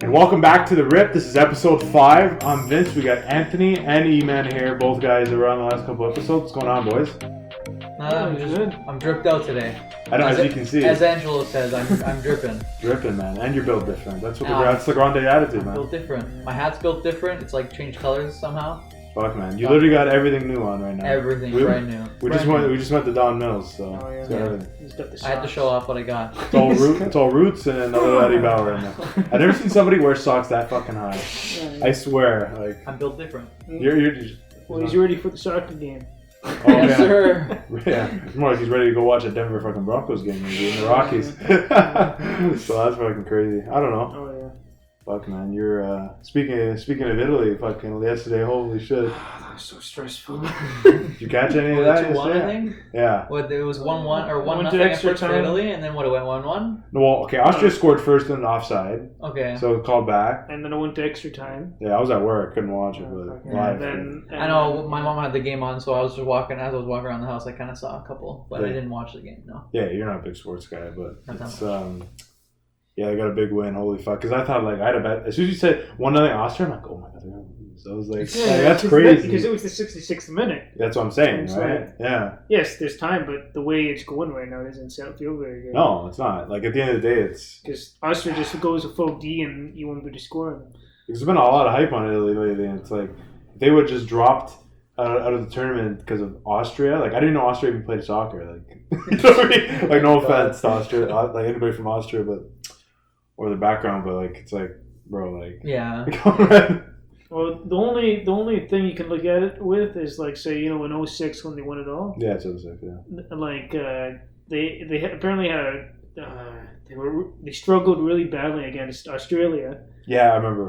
And welcome back to The Rip. This is episode 5. I'm Vince. We got Anthony and Eman here. Both guys that were on the last couple episodes. What's going on, boys? I'm dripped out today. I know, as you can see. As Angelo says, I'm dripping. Dripping, man. And you're built different. That's the Grande attitude, man. Built different. My hat's built different. It's like changed colors somehow. Fuck, man. You literally got everything new on right now. Everything brand new. We just went to Don Mills, so it's got everything. I had to show off what I got. It's all roots and another Eddie Bauer in there. I've never seen somebody wear socks that fucking high. I swear. Like I'm built different. You're just, well, he's ready for the soccer game. Oh, yes, sir. Yeah, it's more like he's ready to go watch a Denver fucking Broncos game maybe in the Rockies. So that's fucking crazy. I don't know. Oh yeah. Fuck, man, you're speaking of Italy. Fucking yesterday, holy shit. That was so stressful. Did you catch any of that? 2-1, I think. Yeah. What, it was 1-1 or 1-0 extra for Italy, and then what, it went 1-1? No, well, okay, Austria scored first in offside. Okay. So called back. And then I went to extra time. Yeah, I was at work, couldn't watch it, but live. I know my mom had the game on, so I was just walking. As I was walking around the house, I kind of saw a couple, but I didn't watch the game. No. Yeah, you're not a big sports guy, but it's yeah, they got a big win. Holy fuck! Because I thought I had a bet. As soon as you said 1-0 Austria, I'm like, oh my god, they're gonna lose. I was like, that's crazy. Because it was the 66th minute. That's what I'm saying, right? Yeah. Yes, there's time, but the way it's going right now doesn't feel very good. No, it's not. Like at the end of the day, it's because Austria just goes a full D and you won't be scoring. There's been a lot of hype on Italy lately, and it's like if they would just dropped out of the tournament because of Austria. Like I didn't know Austria even played soccer. Like, you know what I mean? Like no offense to Austria, like anybody from Austria, but. Or the background, but like it's like, bro, like yeah. Well, the only thing you can look at it with is like say in 06 when they won it all. Yeah, it's 06, yeah. Like they apparently had they struggled really badly against Australia. Yeah, I remember.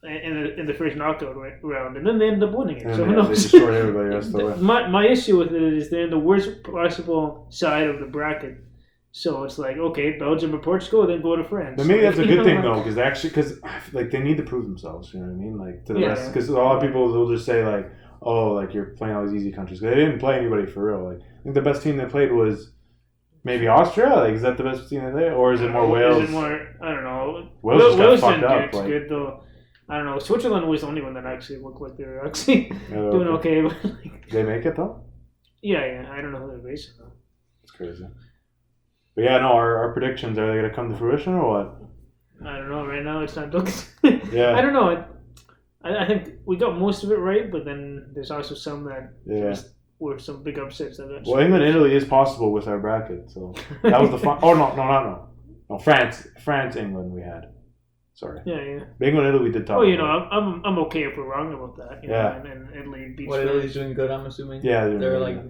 In the first knockout round, and then they ended up winning it. And so they destroyed everybody else to win. My issue with it is they're in the worst possible side of the bracket. So it's like, okay, Belgium or Portugal, then go to France. But maybe that's a good thing, though, because like they need to prove themselves, you know what I mean? Like, to the rest, because a lot of people will just say, like, oh, like, you're playing all these easy countries. They didn't play anybody for real. Like, I think the best team they played was maybe Austria. Like, is that the best team they played? Or is it more Wales? Is it more, I don't know. Wales Wales got fucked up. It's good, though. I don't know. Switzerland was the only one that actually looked like they were actually doing okay. But, like, they make it, though? Yeah. I don't know who they're based on. It's crazy. But yeah, no, our predictions, are they going to come to fruition or what? I don't know. Right now, it's not looking. Yeah. I don't know. I think we got most of it right, but then there's also some that were some big upsets. Well, England, Italy is possible with our bracket, so that was the fun. Oh no, France, England we had. Sorry. Yeah. England, Italy we did talk. Well, I'm okay if we're wrong about that. And Italy beats. What, Italy's doing good? I'm assuming. Yeah, they're like.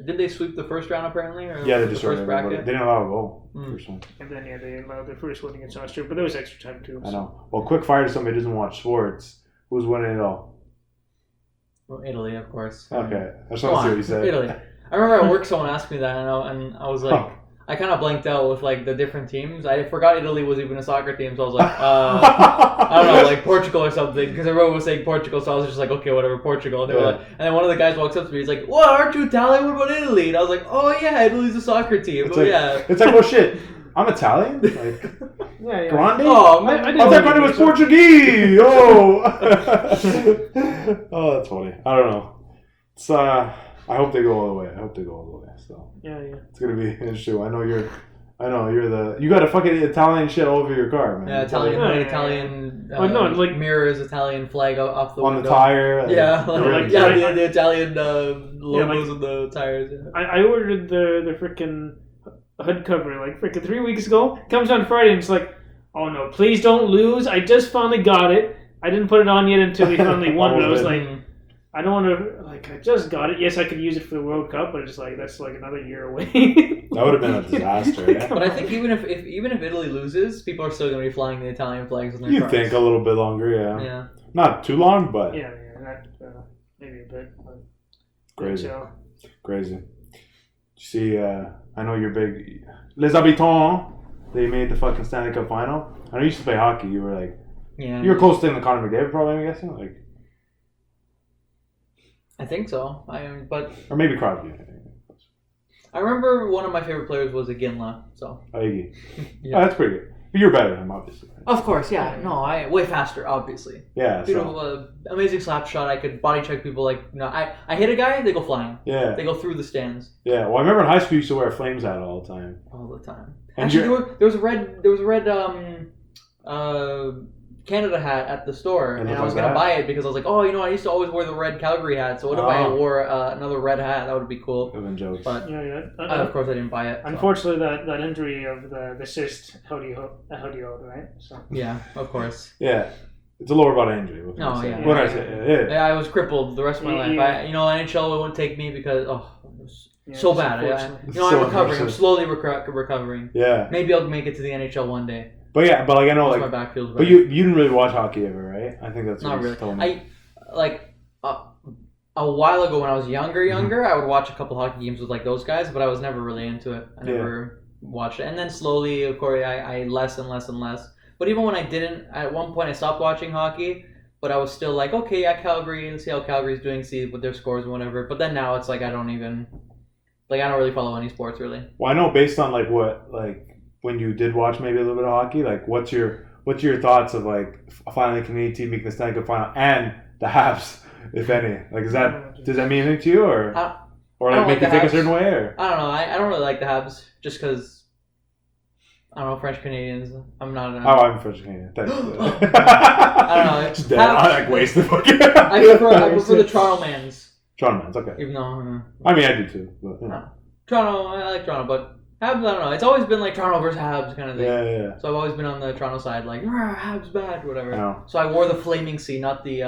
Did they sweep the first round apparently? Or yeah, they the just first bracket. They didn't allow a goal. And then they allowed their first one against Austria, but there was extra time too. I know. Well, quick fire to somebody who doesn't watch sports. Who's winning it all? Well, Italy, of course. Okay, I just want to see what you said. Italy. I remember at work someone asked me that, and I was like, I kind of blanked out with like the different teams. I forgot Italy was even a soccer team, so I was like, I don't know, like Portugal or something, because everyone was saying Portugal, so I was just like, okay, whatever, Portugal. And they were like, and then one of the guys walks up to me, he's like, "What? Aren't you Italian? What about Italy?" And I was like, "Oh yeah, Italy's a soccer team." It's but like, yeah, it's like, oh shit, I'm Italian. Like, yeah. Grande? Oh, I thought Grande was Portuguese. Oh, oh, that's funny. I don't know. It's I hope they go all the way. So Yeah. It's gonna be interesting. I know you got a fucking Italian shit all over your car, man. yeah, Italian. like mirrors, Italian flag off the on window. the tire. The Italian logos on the tires. Yeah. I ordered the freaking hood cover like freaking 3 weeks ago. Comes on Friday and it's like, oh no, please don't lose. I just finally got it. I didn't put it on yet until we finally won. But I was like, I don't want to, like, I just got it. Yes, I could use it for the World Cup, but it's like, that's like another year away. That would have been a disaster. Yeah? But I think even if Italy loses, people are still going to be flying the Italian flags on their You cars. think a little bit longer, yeah. Yeah. Not too long, but yeah, maybe a bit. But Crazy. You see, I know you're big. Les Habitants, they made the fucking Stanley Cup final. I know you used to play hockey. You were like, you were close to the Conor McDavid, probably. I'm guessing, like. I think so. Or maybe Crosby. I remember one of my favorite players was Iginla. So. Iggy. Yeah. Oh, that's pretty good. But you're better than him, obviously. Right? Of course, yeah. No, I way faster, obviously. Yeah. Beautiful, amazing slap shot. I could body check people like I hit a guy, they go flying. Yeah. They go through the stands. Yeah. Well, I remember in high school you used to wear a Flames hat all the time. All the time. And Actually, there was a red Canada hat at the store, and I was gonna buy it because I was like, oh, I used to always wear the red Calgary hat. So what if I wore another red hat? That would be cool. Been jokes. But of course I didn't buy it. Unfortunately, that injury of the cyst held you out, right? So. Yeah, of course. Yeah, it's a lower body injury. What can I say? What I say? Yeah, I was crippled the rest of my life. NHL wouldn't take me because it was so bad. I'm recovering. I'm slowly recovering. Yeah. Maybe I'll make it to the NHL one day. But yeah, but like I know, like my back feels but you didn't really watch hockey ever, right? I think that's what not really. Told me. A while ago when I was younger, I would watch a couple hockey games with like those guys, but I was never really into it. I never watched it, and then slowly, of course, I less and less and less. But even when I didn't, at one point I stopped watching hockey, but I was still like, okay, yeah, Calgary, let's see how Calgary's doing, see what their scores and whatever. But then now it's like I don't really follow any sports really. Well, I know based on like what like. When you did watch maybe a little bit of hockey, like what's your thoughts of like finally the Canadian team making the Stanley Cup final and the Habs, if any? Like does that mean anything to you or like make you think a certain way or? I don't know. I don't really like the Habs just because I don't know French Canadians. I'm not. I'm French Canadian. Thanks. I don't know. Just dead. I like waste the fucking. I prefer the Toronto Mans. Toronto Mans, okay. Even though I mean I do too, but Toronto, I like Toronto, but. Habs, I don't know. It's always been like Toronto versus Habs kind of thing. Yeah. So I've always been on the Toronto side, like Habs bad, whatever. No. So I wore the flaming C, not the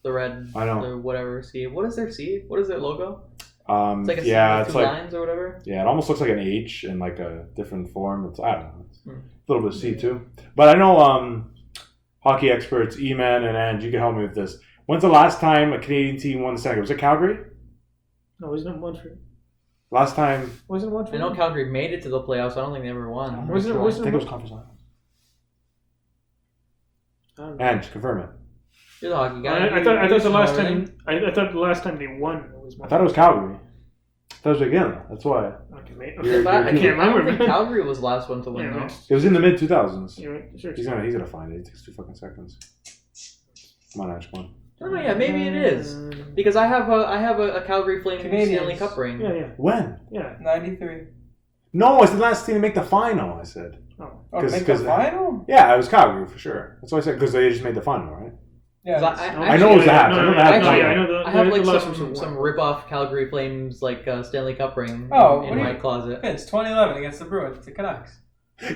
red. I know. The whatever C. What is their C? What is their logo? It's like a C with two lines or whatever. Yeah, it almost looks like an H in like a different form. I don't know. It's a little bit of C too. But I know hockey experts, Eman and Ange, you can help me with this. When's the last time a Canadian team won the Stanley Cup? Was it Calgary? No, it was not Montreal. Last time wasn't Montreal. I know Calgary made it to the playoffs. I don't think they ever won. I think it was conference finals. And confirm it. You're the hockey guy. I thought the last time. I thought the last time they won was. I thought it was Calgary. That was again. That's why. Okay, I can't remember. I think Calgary was the last one to win though. It was in the mid 2000s. Sure. He's gonna find it. It takes 2 fucking seconds. Come on, Ash, come on. Oh yeah, maybe it is because I have a Calgary Flames Stanley Cup ring. Yeah. When? Yeah. 93. No, it's the last team to make the final. I said. Oh, make the final? Yeah, it was Calgary for sure. That's what I said because they just made the final, right? Yeah. I know it was the Habs. I have like some rip-off Calgary Flames like Stanley Cup ring in my closet. It's 2011 against the Bruins, the Canucks.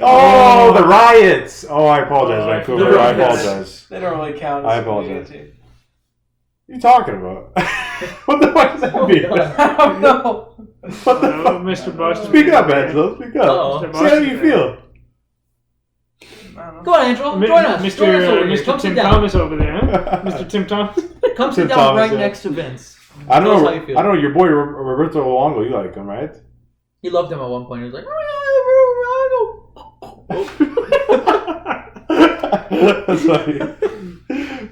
Oh, the riots! Oh, I apologize, Vancouver. I apologize. They don't really count. I apologize. What are you talking about? What the fuck does that mean? I don't know. What the fuck? Mr. Boston. Speak up, Angelo. Speak up. Say how you feel. Come on, Angelo. Join us. Mr. Tim Thomas over there, huh? Mr. Tim Thomas. Come sit down right next to Vince. I don't know. I don't know. Your boy Roberto Luongo. You like him, right? He loved him at one point. He was like, That's funny.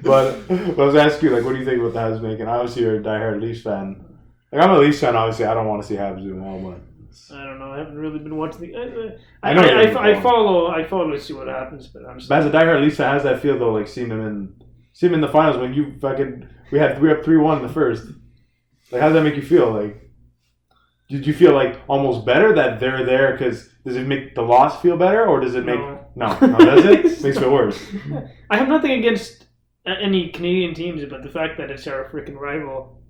But I was asking you, like, what do you think about the Habs making? Obviously, you're a diehard Leafs fan. Like, I'm a Leafs fan. Obviously, I don't want to see Habs doing well, but I don't know. I haven't really been watching the. I follow to see what happens, but I'm. But as a diehard Leafs fan, how does that feel though? Like seeing them in the finals when you fucking we up 3-1 in the first. Like, how does that make you feel? Like, did you feel like almost better that they're there? Because does it make the loss feel better, or does it make no does it? Makes it feel worse. I have nothing against any Canadian teams, but the fact that it's our freaking rival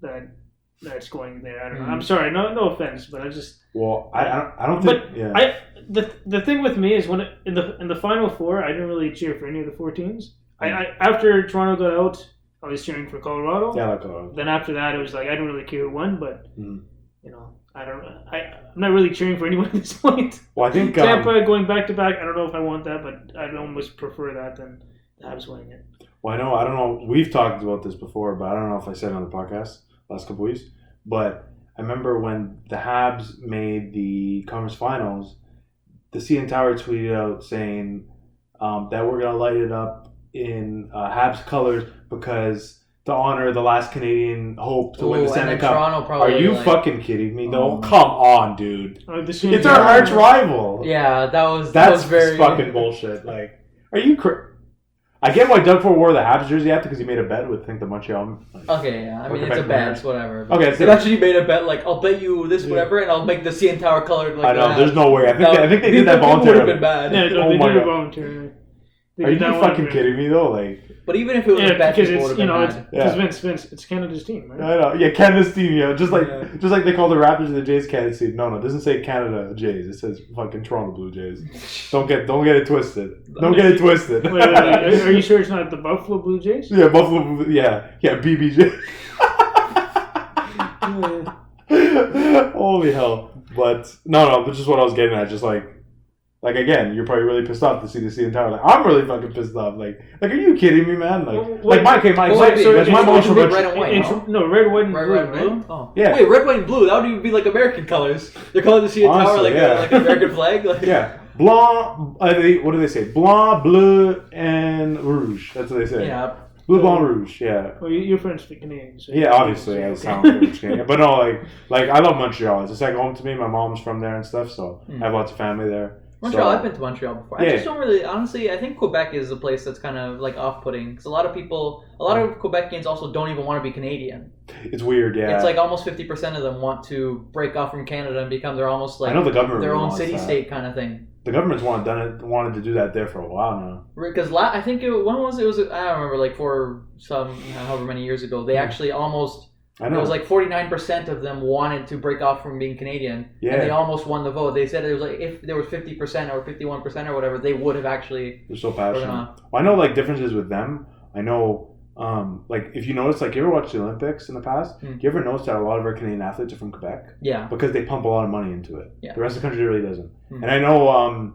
that's going there. I don't know. I'm sorry. No offense, but I just. Well, I don't think. But the thing with me is when in the Final Four, I didn't really cheer for any of the 4 teams. I after Toronto got out, I was cheering for Colorado. Yeah, I like Colorado. Then after that, it was like I didn't really care who won, but I don't know. I'm not really cheering for anyone at this point. Well, I think Tampa going back to back. I don't know if I want that, but I'd almost prefer that than the Habs winning it. Well, I don't know. We've talked about this before, but I don't know if I said it on the podcast last couple weeks. But I remember when the Habs made the conference finals, the CN Tower tweeted out saying that we're gonna light it up in Habs colors because to honor the last Canadian hope to win the Stanley Cup. Toronto probably, Are you like, fucking kidding me? Though, come on, dude. It's our arch rival. Yeah, That's that was very fucking bullshit. Like, are you? I get why Doug Ford wore the Habs jersey after because he made a bet with the Montreal. Okay, yeah. I mean, it's a bet, whatever. Okay, it actually made a bet like I'll bet you this whatever, and I'll make the CN Tower colored like. I know. That. There's no way. I think they did that voluntarily. Would have voluntarily. been bad. Yeah, no, Oh they my did it God. voluntarily. Are you fucking kidding me though? Like. But even if it was a bet, because people it's would have been because mad. Vince, it's Canada's team, right? I know. Yeah, Canada's team. Yeah, just like they call the Raptors and the Jays Canada's team. No, it doesn't say Canada Jays. It says fucking Toronto Blue Jays. Don't get it twisted. Don't get it twisted. Wait, are you sure it's not the Buffalo Blue Jays? Yeah, Buffalo. Blue, yeah, BBJ. Holy hell! But no, but just what I was getting at, just like again, you're probably really pissed off to see the CN Tower. Like, I'm really fucking pissed off. Like, are you kidding me, man? Like my red, white, and no, red, white, and red, blue. white, and blue. Right? Oh. Yeah. Wait, red, white, and blue. That would even be like American colors. They're calling the CN Tower like like an American flag. Like. Yeah, blanc. What do they say? Blanc, bleu, and rouge. That's what they say. Yeah. Blue, blanc, rouge. Yeah. Well, you're French Canadian. So yeah, obviously, I sound French Canadian. But no, like I love Montreal. It's a second home to me. My mom's from there and stuff, so I have lots of family there. Montreal, I've been to Montreal before. I just don't really, honestly, I think Quebec is a place that's kind of like off-putting. Because a lot of Quebecians also don't even want to be Canadian. It's weird, yeah. It's like almost 50% of them want to break off from Canada and become their almost like I know the government their really own wants city-state kind of thing. The government's wanted to do that there for a while now. Because I think when was it? It was, I don't remember, like however many years ago, they actually almost... I know. It was like 49% of them wanted to break off from being Canadian, and they almost won the vote. They said it was like if there was 50% or 51% or whatever, they would have actually. They're so passionate. Well, I know like differences with them. I know, like if you notice, like you ever watched the Olympics in the past? Do you ever notice that a lot of our Canadian athletes are from Quebec? Yeah. Because they pump a lot of money into it. Yeah. The rest of the country really doesn't. And I know,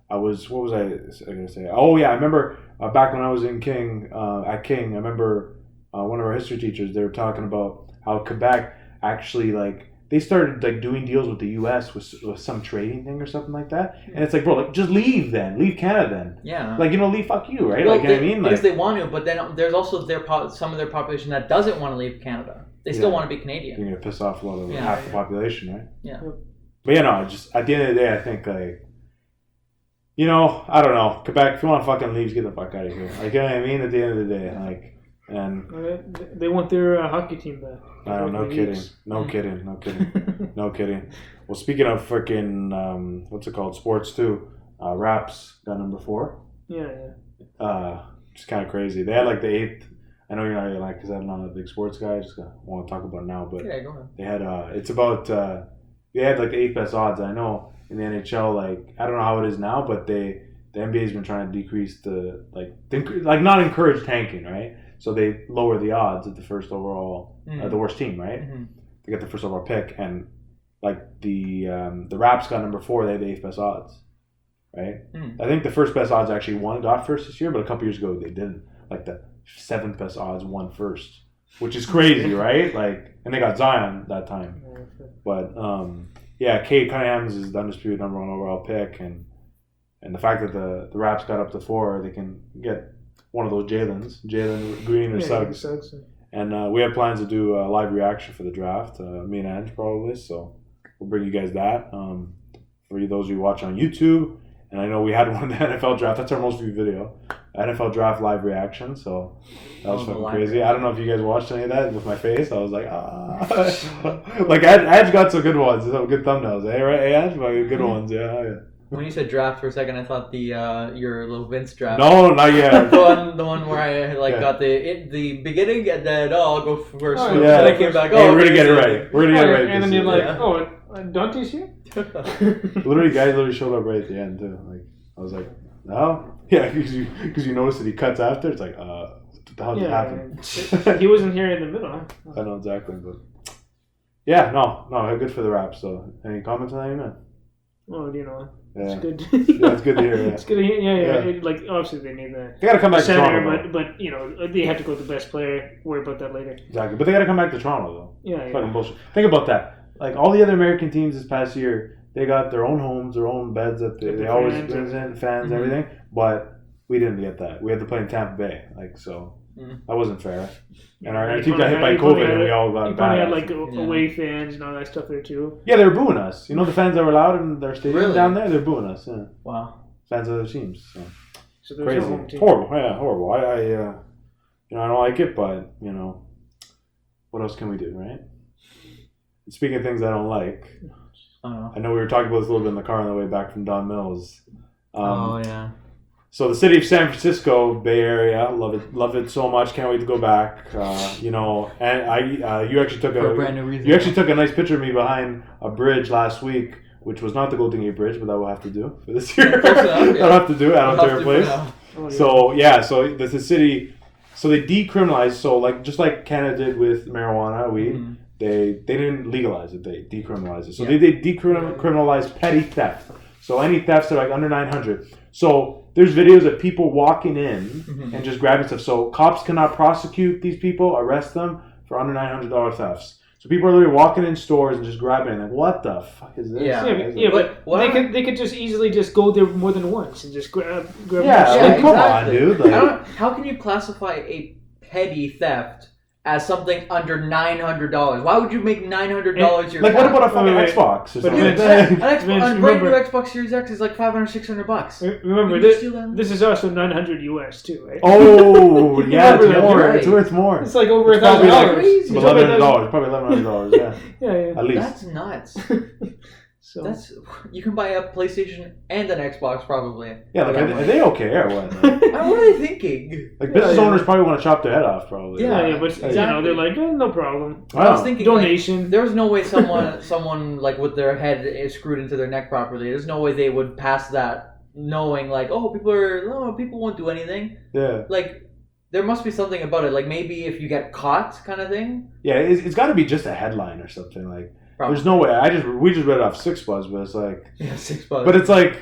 what was I going to say? Oh yeah, I remember back when I was in King, at King, I remember one of our history teachers. They were talking about how Quebec actually like they started like doing deals with the U.S. with some trading thing or something like that, and it's like, bro, like just leave Canada then. Yeah. Like leave, fuck you, right? Well, like you know what I mean? Because they want to, but then there's also some of their population that doesn't want to leave Canada. They still want to be Canadian. You're gonna piss off a lot of half the population, right? Yeah. But yeah, no, just at the end of the day, I think like. I don't know. Quebec, if you want to fucking leave, get the fuck out of here. Like, you know what I mean? At the end of the day, like, and they want their hockey team back. No kidding. Well, speaking of freaking, what's it called? Sports too. Raps got number 4. Yeah. Just kind of crazy. They had like the 8th. I know you're not really like because I'm not a big sports guy. I just want to talk about it now, but yeah, go ahead. They had it's about they had like the 8th best odds. I know in the NHL, like I don't know how it is now, but the NBA's been trying to decrease not encourage tanking, right? So they lower the odds at the first overall, the worst team, right? Mm-hmm. They get the first overall pick, and like the Raps got number 4. They had the 8th best odds, right? Mm. I think the first best odds actually got first this year, but a couple years ago they didn't. Like the 7th best odds won first, which is crazy, right? Like, and they got Zion that time, but Cade Cunningham's is the undisputed number 1 overall pick, and the fact that the Raps got up to 4, they can get one of those Jalen Green or Suggs. And we have plans to do a live reaction for the draft, me and Ange probably, so we'll bring you guys that. For those of you who watch on YouTube, and I know we had one in the NFL draft, that's our most viewed video, NFL draft live reaction, so that was fucking crazy. I don't know if you guys watched any of that with my face. I was like, like Ange got some good ones, some good thumbnails, right? Hey, Ange, good ones, yeah. When you said draft for a second, I thought your little Vince draft. No, not yet. the one where I got the beginning and then I'll go first. Oh, yeah. And I came back. We're gonna get it right. We're gonna get it right. And then you're like, Dante's here. Literally, guys showed up right at the end too. Like I was like, no, yeah, because you notice that he cuts after. It's like, what the hell just happened? He wasn't here in the middle. Huh? I know exactly, but yeah, no, good for the Raps. So, any comments on that, man? Well, yeah. It's good. Yeah, it's good to hear. Yeah. It's good to hear. Yeah. Like obviously they need that. They got to come back to center, Toronto, but they have to go with the best player. Worry about that later. Exactly, but they got to come back to Toronto though. Yeah, fucking bullshit. Think about that. Like all the other American teams this past year, they got their own homes, their own beds that they always brings in fans, everything. But we didn't get that. We had to play in Tampa Bay, like so. That wasn't fair. And our You team got hit by probably COVID, had and we all got You probably had bad. like away fans and all that stuff there too. Yeah, they were booing us. You know the fans that were allowed in their stadium Really? down there? They're booing us. Yeah, Wow. fans of other teams. So. So there's Crazy, no home team. horrible. Yeah, horrible. I don't like it, but what else can we do, right? Speaking of things I don't like, I know we were talking about this a little bit in the car on the way back from Don Mills. Yeah. So the city of San Francisco, Bay Area, love it so much. Can't wait to go back. And you actually took For a brand new reason. you actually took a nice picture of me behind a bridge last week, which was not the Golden Gate Bridge, but that we'll have to do for this year. Close enough, yeah. I'll have to do it at Ontario Place. Oh, yeah. So the city, so they decriminalized. So just like Canada did with marijuana, weed, they didn't legalize it. They decriminalized it. So they decriminalized petty theft. So any thefts that are like under 900. So there's videos of people walking in and just grabbing stuff. So cops cannot prosecute these people, arrest them for under $900 thefts. So people are literally walking in stores and just grabbing it. Like, what the fuck is this? But they could just easily just go there more than once and just grab. Yeah, come on, dude. How can you classify a petty theft as something under $900? Why would you make $900 your what about a fucking Xbox or something? a brand new Xbox Series X is like $500-$600. Remember, this is also $900 US too, right? Oh, yeah, it's more. Right. It's worth more. It's like over $1,000. $1,100, probably $1,100, yeah. Yeah. At least. That's nuts. So you can buy a PlayStation and an Xbox probably. Yeah, are they okay or what? What are they thinking? Business owners probably want to chop their head off, probably. But they're like, no problem. I was thinking donation. There's no way someone like with their head is screwed into their neck properly. There's no way they would pass that knowing like, people won't do anything. Yeah. Like there must be something about it. Like maybe if you get caught, kind of thing. Yeah, it's got to be just a headline or something like. Probably. There's no way. We just read it off $6, but it's like. Yeah, $6. But it's like,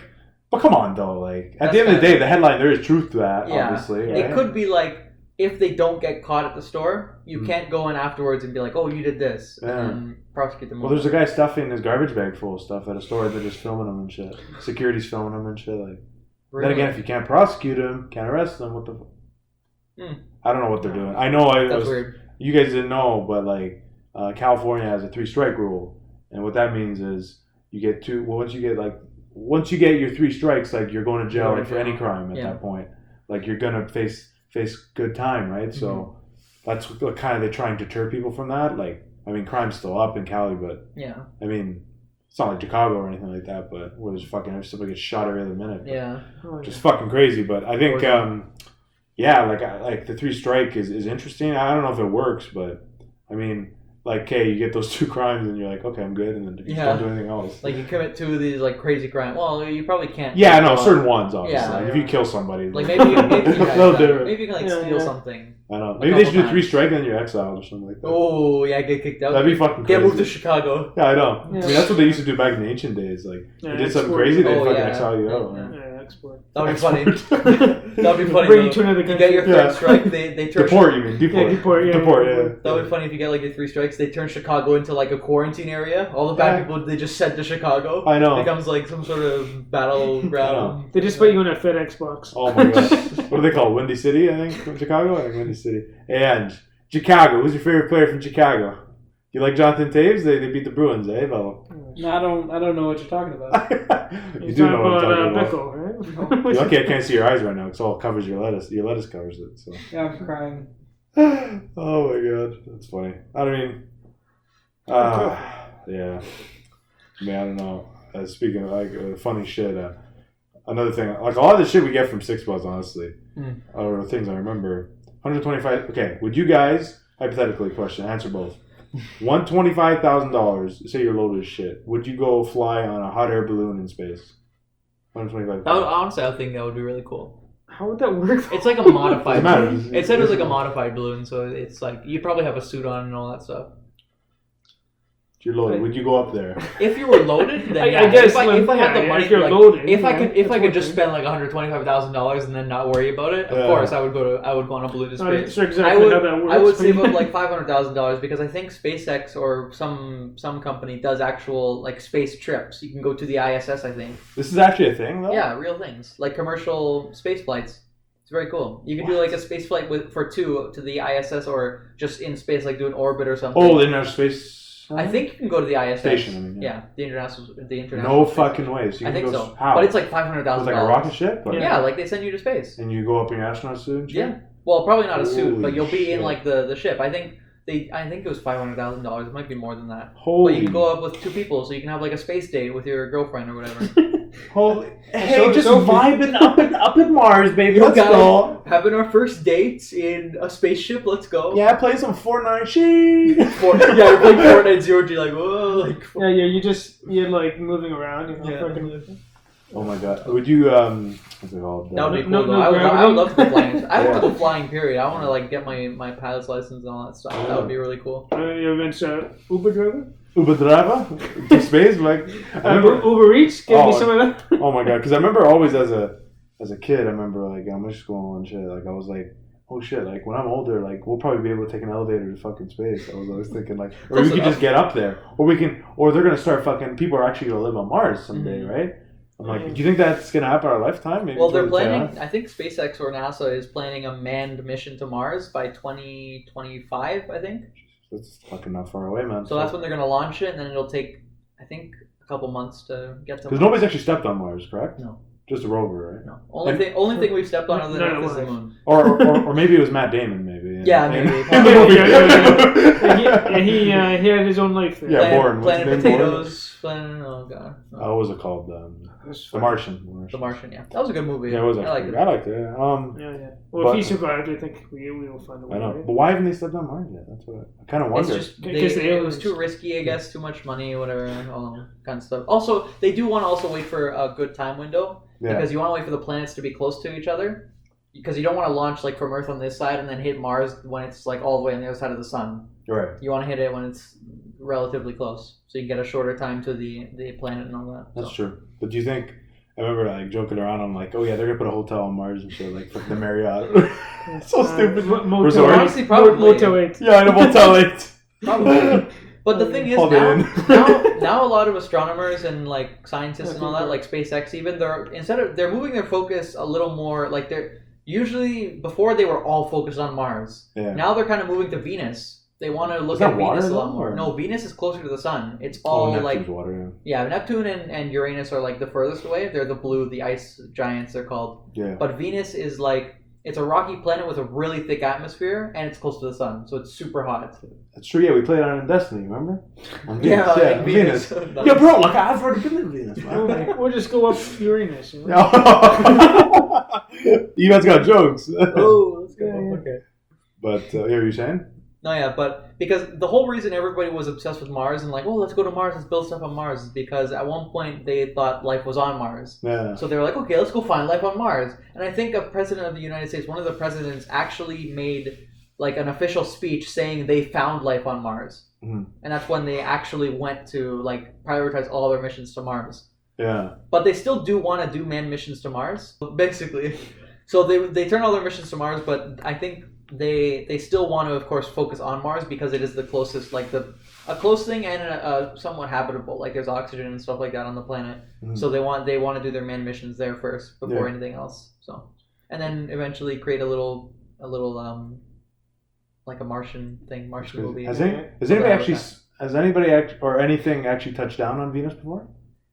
but come on though. Like at the end of the day, the headline there is truth to that. Yeah. Obviously, right? It could be like if they don't get caught at the store, you can't go in afterwards and be like, oh, you did this, and prosecute them. Well, there's a guy stuffing his garbage bag full of stuff at a store. They're just filming him and shit. Security's filming him and shit. Like, really? Then again, if you can't prosecute him, can't arrest him, what the? I don't know what they're doing. I know That's weird. You guys didn't know, but like California has a 3-strike rule. And what that means is you get two. Well, once you get your 3 strikes, like you're going to jail for any crime at that point. Like you're gonna face good time, right? So that's what kind of they try and deter people from that. Like, I mean, crime's still up in Cali, but I mean, it's not like Chicago or anything like that. But where there's somebody gets shot every other minute. Yeah, just fucking crazy. But I think, like the 3-strike is interesting. I don't know if it works, but I mean. Like, okay, you get those 2 crimes and you're like, okay, I'm good, and then you don't do anything else. Like, you commit 2 of these, like, crazy crimes. Well, you probably can't. Yeah, no, certain ones, obviously. Yeah. Like, if you kill somebody. Like, maybe you can, like, steal something. I don't know. Maybe they should do 3-strike and then you're exiled or something like that. Oh, yeah, get kicked out. That'd be fucking crazy. Get moved to Chicago. Yeah, I know. Yeah. I mean, that's what they used to do back in the ancient days. Like, they did something crazy, they'd fucking exile you out. Export. That'd be funny. That'd be funny. Bring you to another country. You get your 3rd strike, they turn... Deport, you mean. Deport, yeah. That would be funny if you get, like, your 3 strikes, they turn Chicago into, like, a quarantine are. All the bad people, they just sent to Chicago. I know. It becomes, like, some sort of battleground. They just put you in a FedEx box. Oh, my God. What do they call it? Windy City, I think, from Chicago? I think Windy City. And Chicago. Who's your favorite player from Chicago? You like Jonathan Taves? They beat the Bruins, eh, fellow? No, I don't know what you're talking about. You do know what I'm talking about. Bickle, right? Okay, I can't see your eyes right now because all covers your lettuce. Your lettuce covers it. So. Yeah, I'm crying. Oh my God, that's funny. I mean, yeah. I mean, I don't know. Speaking of like funny shit, another thing, like a lot of the shit we get from $6, honestly, or things I remember. 125. Okay, would you guys hypothetically answer both? $125,000. Say you're loaded as shit. Would you go fly on a hot air balloon in space? $125,000. Honestly, I think that would be really cool. How would that work? It's like a modified balloon. It said it was like a modified balloon, so it's like you probably have a suit on and all that stuff. You're loaded. Would you go up there? If you were loaded, then I guess if I had the money, if you're like, loaded, if I could just spend like $125,000 and then not worry about it, of course I would go on a balloon to space. Sure, exactly how that works. I would save up like $500,000 because I think SpaceX or some company does actual like space trips. You can go to the ISS, I think. This is actually a thing, though. Yeah, real things like commercial space flights. very cool. You can do like a space flight for 2 to the ISS or just in space, like do an orbit or something. Oh, the International Space. I think you can go to the ISS Station. I mean, yeah. the international. No fucking way. So you I can think go, so. How? But it's like $500,000. It's like a rocket ship. Or? Yeah, like they send you to space. And you go up in your astronaut suit. And shit? Yeah. Well, probably not a suit, Holy but you'll be shit. in like the ship. I think it was $500,000. It might be more than that. Holy. But you can go up with 2 people, so you can have like a space date with your girlfriend or whatever. Holy. Hey, So- just so- vibing up in Mars, baby. Let's go. Having our first date in a spaceship. Let's go. Yeah, play some Fortnite. Shit. You're playing Fortnite 0G, like whoa, like. You're like moving around. Fucking... Oh my god. Would you what's it called? That would be cool No though. I would gravity. love to go flying. I want to Yeah. go flying. Period. I want to like get my pilot's license and all that stuff. That would be really cool. You ever been Uber driver? Uber driver to space, like I remember. Uber Eats? Give me Oh. some of that. Oh my god, because I remember always as a kid, I remember like elementary school and shit. Like I was like, oh shit, like when I'm older, like we'll probably be able to take an elevator to fucking space. I was always thinking like, or Close we could enough. just get up there, or they're gonna start fucking. People are actually gonna live on Mars someday, Mhm. right? I'm like, do you think that's gonna happen in our lifetime? Maybe Well, they're 2010? planning. I think SpaceX or NASA is planning a manned mission to Mars by 2025. I think. That's fucking not far away, man. So that's when they're gonna launch it, and then it'll take, I think, a couple months to get to. Because Mars. nobody's actually stepped on Mars, correct? No. Just a rover, right? No. And- Only thing we've stepped on other than No, Earth is the no. moon. Or maybe it was Matt Damon, maybe. Yeah, in- maybe. in the movie. He had his own life there. Yeah, Bourne. What's Planet his name? Potatoes. Oh god. What was it called? The Martian. The Martian. Yeah, that was a good movie. Yeah, it was I liked actually. it. I liked it. Yeah. Yeah. Well, But- if he survived, I think we will find a way. I know, right? but why haven't they stepped on Mars yet? That's what I kind of It's wonder. just Because the it was aliens. too risky, I guess. Too much money, whatever, all that kind of stuff. Also, they do want to also wait for a good time window Yeah. because you want to wait for the planets to be close to each other. Because you don't want to launch like from Earth on this side and then hit Mars when it's like all the way on the other side of the sun. Right. You want to hit it when it's relatively close, so you can get a shorter time to the planet and all that. That's So. true. But do you think? I remember like joking around. I'm like, oh yeah, they're gonna put a hotel on Mars and shit, like fucking the Marriott. So stupid. Motel, Resort. Honestly, probably. Motel 8. Yeah, I know. Motel 8. Probably. But the thing is Hold it in. now a lot of astronomers and like scientists and all that, like SpaceX even, they're moving their focus a little more, like they're usually before they were all focused on Mars. Yeah. Now they're kind of moving to Venus. They want to look Is that at Venus water, a lot though, more. or- No, Venus is closer to the sun. It's Oh, all Neptune's like water. Neptune and Uranus are like the furthest away. They're the blue, the ice giants they're called. Yeah. But Venus is like, it's a rocky planet with a really thick atmosphere and it's close to the sun, so it's super hot. That's true. Yeah, we played on in Destiny. Remember? On Yeah, like Venus. Venus. Yeah, bro. Like I've already been in Venus, man. We'll just go up Uranus. You know? You guys got jokes. Oh, let's go. Yeah. Okay. But yeah, were you saying? No, yeah, but because the whole reason everybody was obsessed with Mars and like, oh, let's go to Mars, let's build stuff on Mars, is because at one point they thought life was on Mars. Yeah. So they were like, okay, let's go find life on Mars. And I think a president of the United States, one of the presidents actually made like an official speech saying they found life on Mars. Mhm. And that's when they actually went to like prioritize all their missions to Mars. Yeah. But they still do want to do manned missions to Mars, basically. So they turn all their missions to Mars, but I think they still want to, of course, focus on Mars because it is the closest, like a close thing and a somewhat habitable. Like there's oxygen and stuff like that on the planet. Mhm. So they want to do their manned missions there first before anything else. So, and then eventually create a little like a Martian thing, Martian movie. Has So anybody that- or anything actually touched down on Venus before?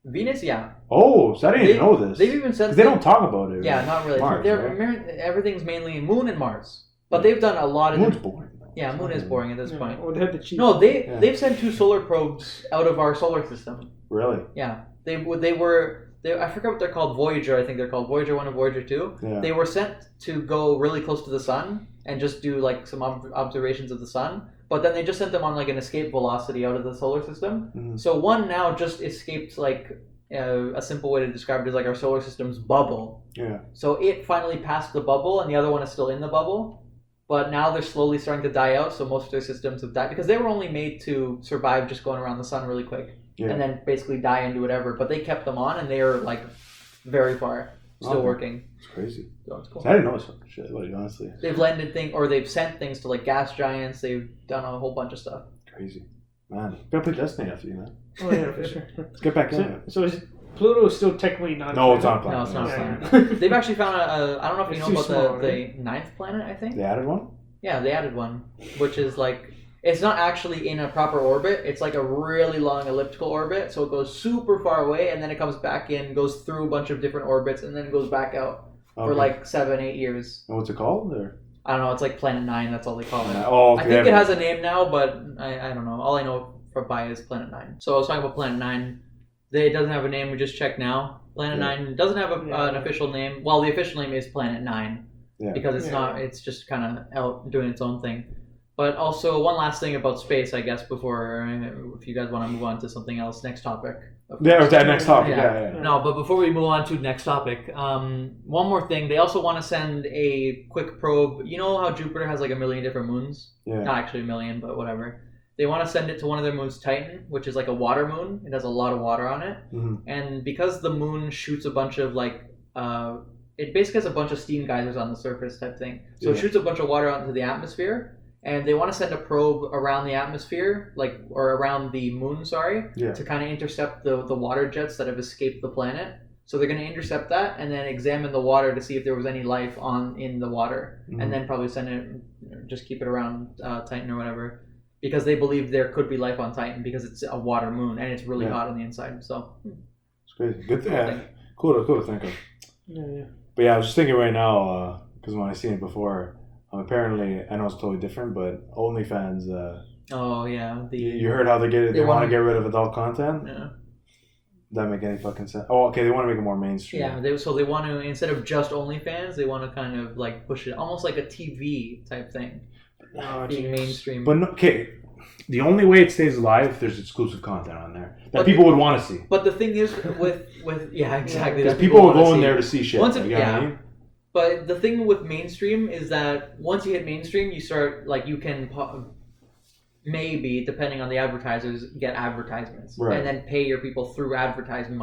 Venus, yeah. Oh, so I didn't even know this. They've even said 'Cause they don't talk about it. Yeah, not really. Mars, right? Everything's mainly Moon and Mars, but they've done a lot of. Moon's boring. Though. Yeah, Moon is boring at this point. Well, they had the cheap. No, Yeah. they've sent 2 solar probes out of our solar system. Really? Yeah, they were. I forget what they're called. Voyager, I think they're called Voyager 1 and Voyager 2. Yeah. They were sent to go really close to the sun and just do like some observations of the sun. But then they just sent them on like an escape velocity out of the solar system. Mhm. So one now just escaped like a simple way to describe it is like our solar system's bubble. Yeah. So it finally passed the bubble, and the other one is still in the bubble. But now they're slowly starting to die out, so most of their systems have died because they were only made to survive just going around the sun really quick, Yeah. and then basically die and do whatever. But they kept them on, and they are like very far, still Okay. working. It's crazy. So it's cool. I didn't know this fucking shit. Like honestly, They've landed they've sent things to like gas giants. They've done a whole bunch of stuff. crazy. Man, gotta play Destiny after you, man. Oh yeah, for sure. Let's get back in it. So Pluto is still technically not. No, it's not a No, planet. it's not a Yeah. planet. They've actually found I don't know if you It's know too about small, the ninth planet, I think. They added one? Yeah, they added one, which is like, it's not actually in a proper orbit. It's like a really long elliptical orbit, so it goes super far away, and then it comes back in, goes through a bunch of different orbits, and then it goes back out for like 7-8 years. And what's it called? Or? I don't know. It's like Planet 9. That's all they call it. Oh, I think it has a name now, but I don't know. All I know from by is Planet 9. So I was talking about Planet 9. It doesn't have a name. We just checked now. Planet 9 doesn't have an official name. Well, the official name is Planet 9 because it's not. It's just kind of out doing its own thing. But also, one last thing about space, I guess, before if you guys want to move on to something else, next topic. Yeah, that next topic. Yeah. No, but before we move on to next topic, one more thing. They also want to send a quick probe. You know how Jupiter has like 1 million different moons? Yeah. Not actually 1 million, but whatever. They want to send it to one of their moons, Titan, which is like a water moon. It has a lot of water on it. Mm-hmm. And because the moon shoots a bunch of like, it basically has a bunch of steam geysers on the surface type thing. So it shoots a bunch of water out into the atmosphere. And they want to send a probe around the atmosphere, or around the moon, to kind of intercept the water jets that have escaped the planet. So they're going to intercept that and then examine the water to see if there was any life in the water. Mm-hmm. And then probably send it, just keep it around Titan or whatever. Because they believe there could be life on Titan because it's a water moon and it's really hot on the inside. So it's crazy. Good thing. Yeah. Cool to think of. Yeah. But yeah, I was just thinking right now, because when I seen it before, apparently, I know it's totally different, but OnlyFans. Oh yeah, you heard how they want to get rid of adult content. Yeah. That make any fucking sense? Oh, okay. They want to make it more mainstream. Yeah, they want to, instead of just OnlyFans, they want to kind of like push it almost like a TV type thing, being mainstream. But okay, the only way it stays alive if there's exclusive content on there that people would want to see. But the thing is, with yeah, exactly. Because people will go in there to see shit. Once you know what I mean? But the thing with mainstream is that once you hit mainstream, you start, like, you can maybe, depending on the advertisers, get advertisements. Right. And then pay your people through advertisement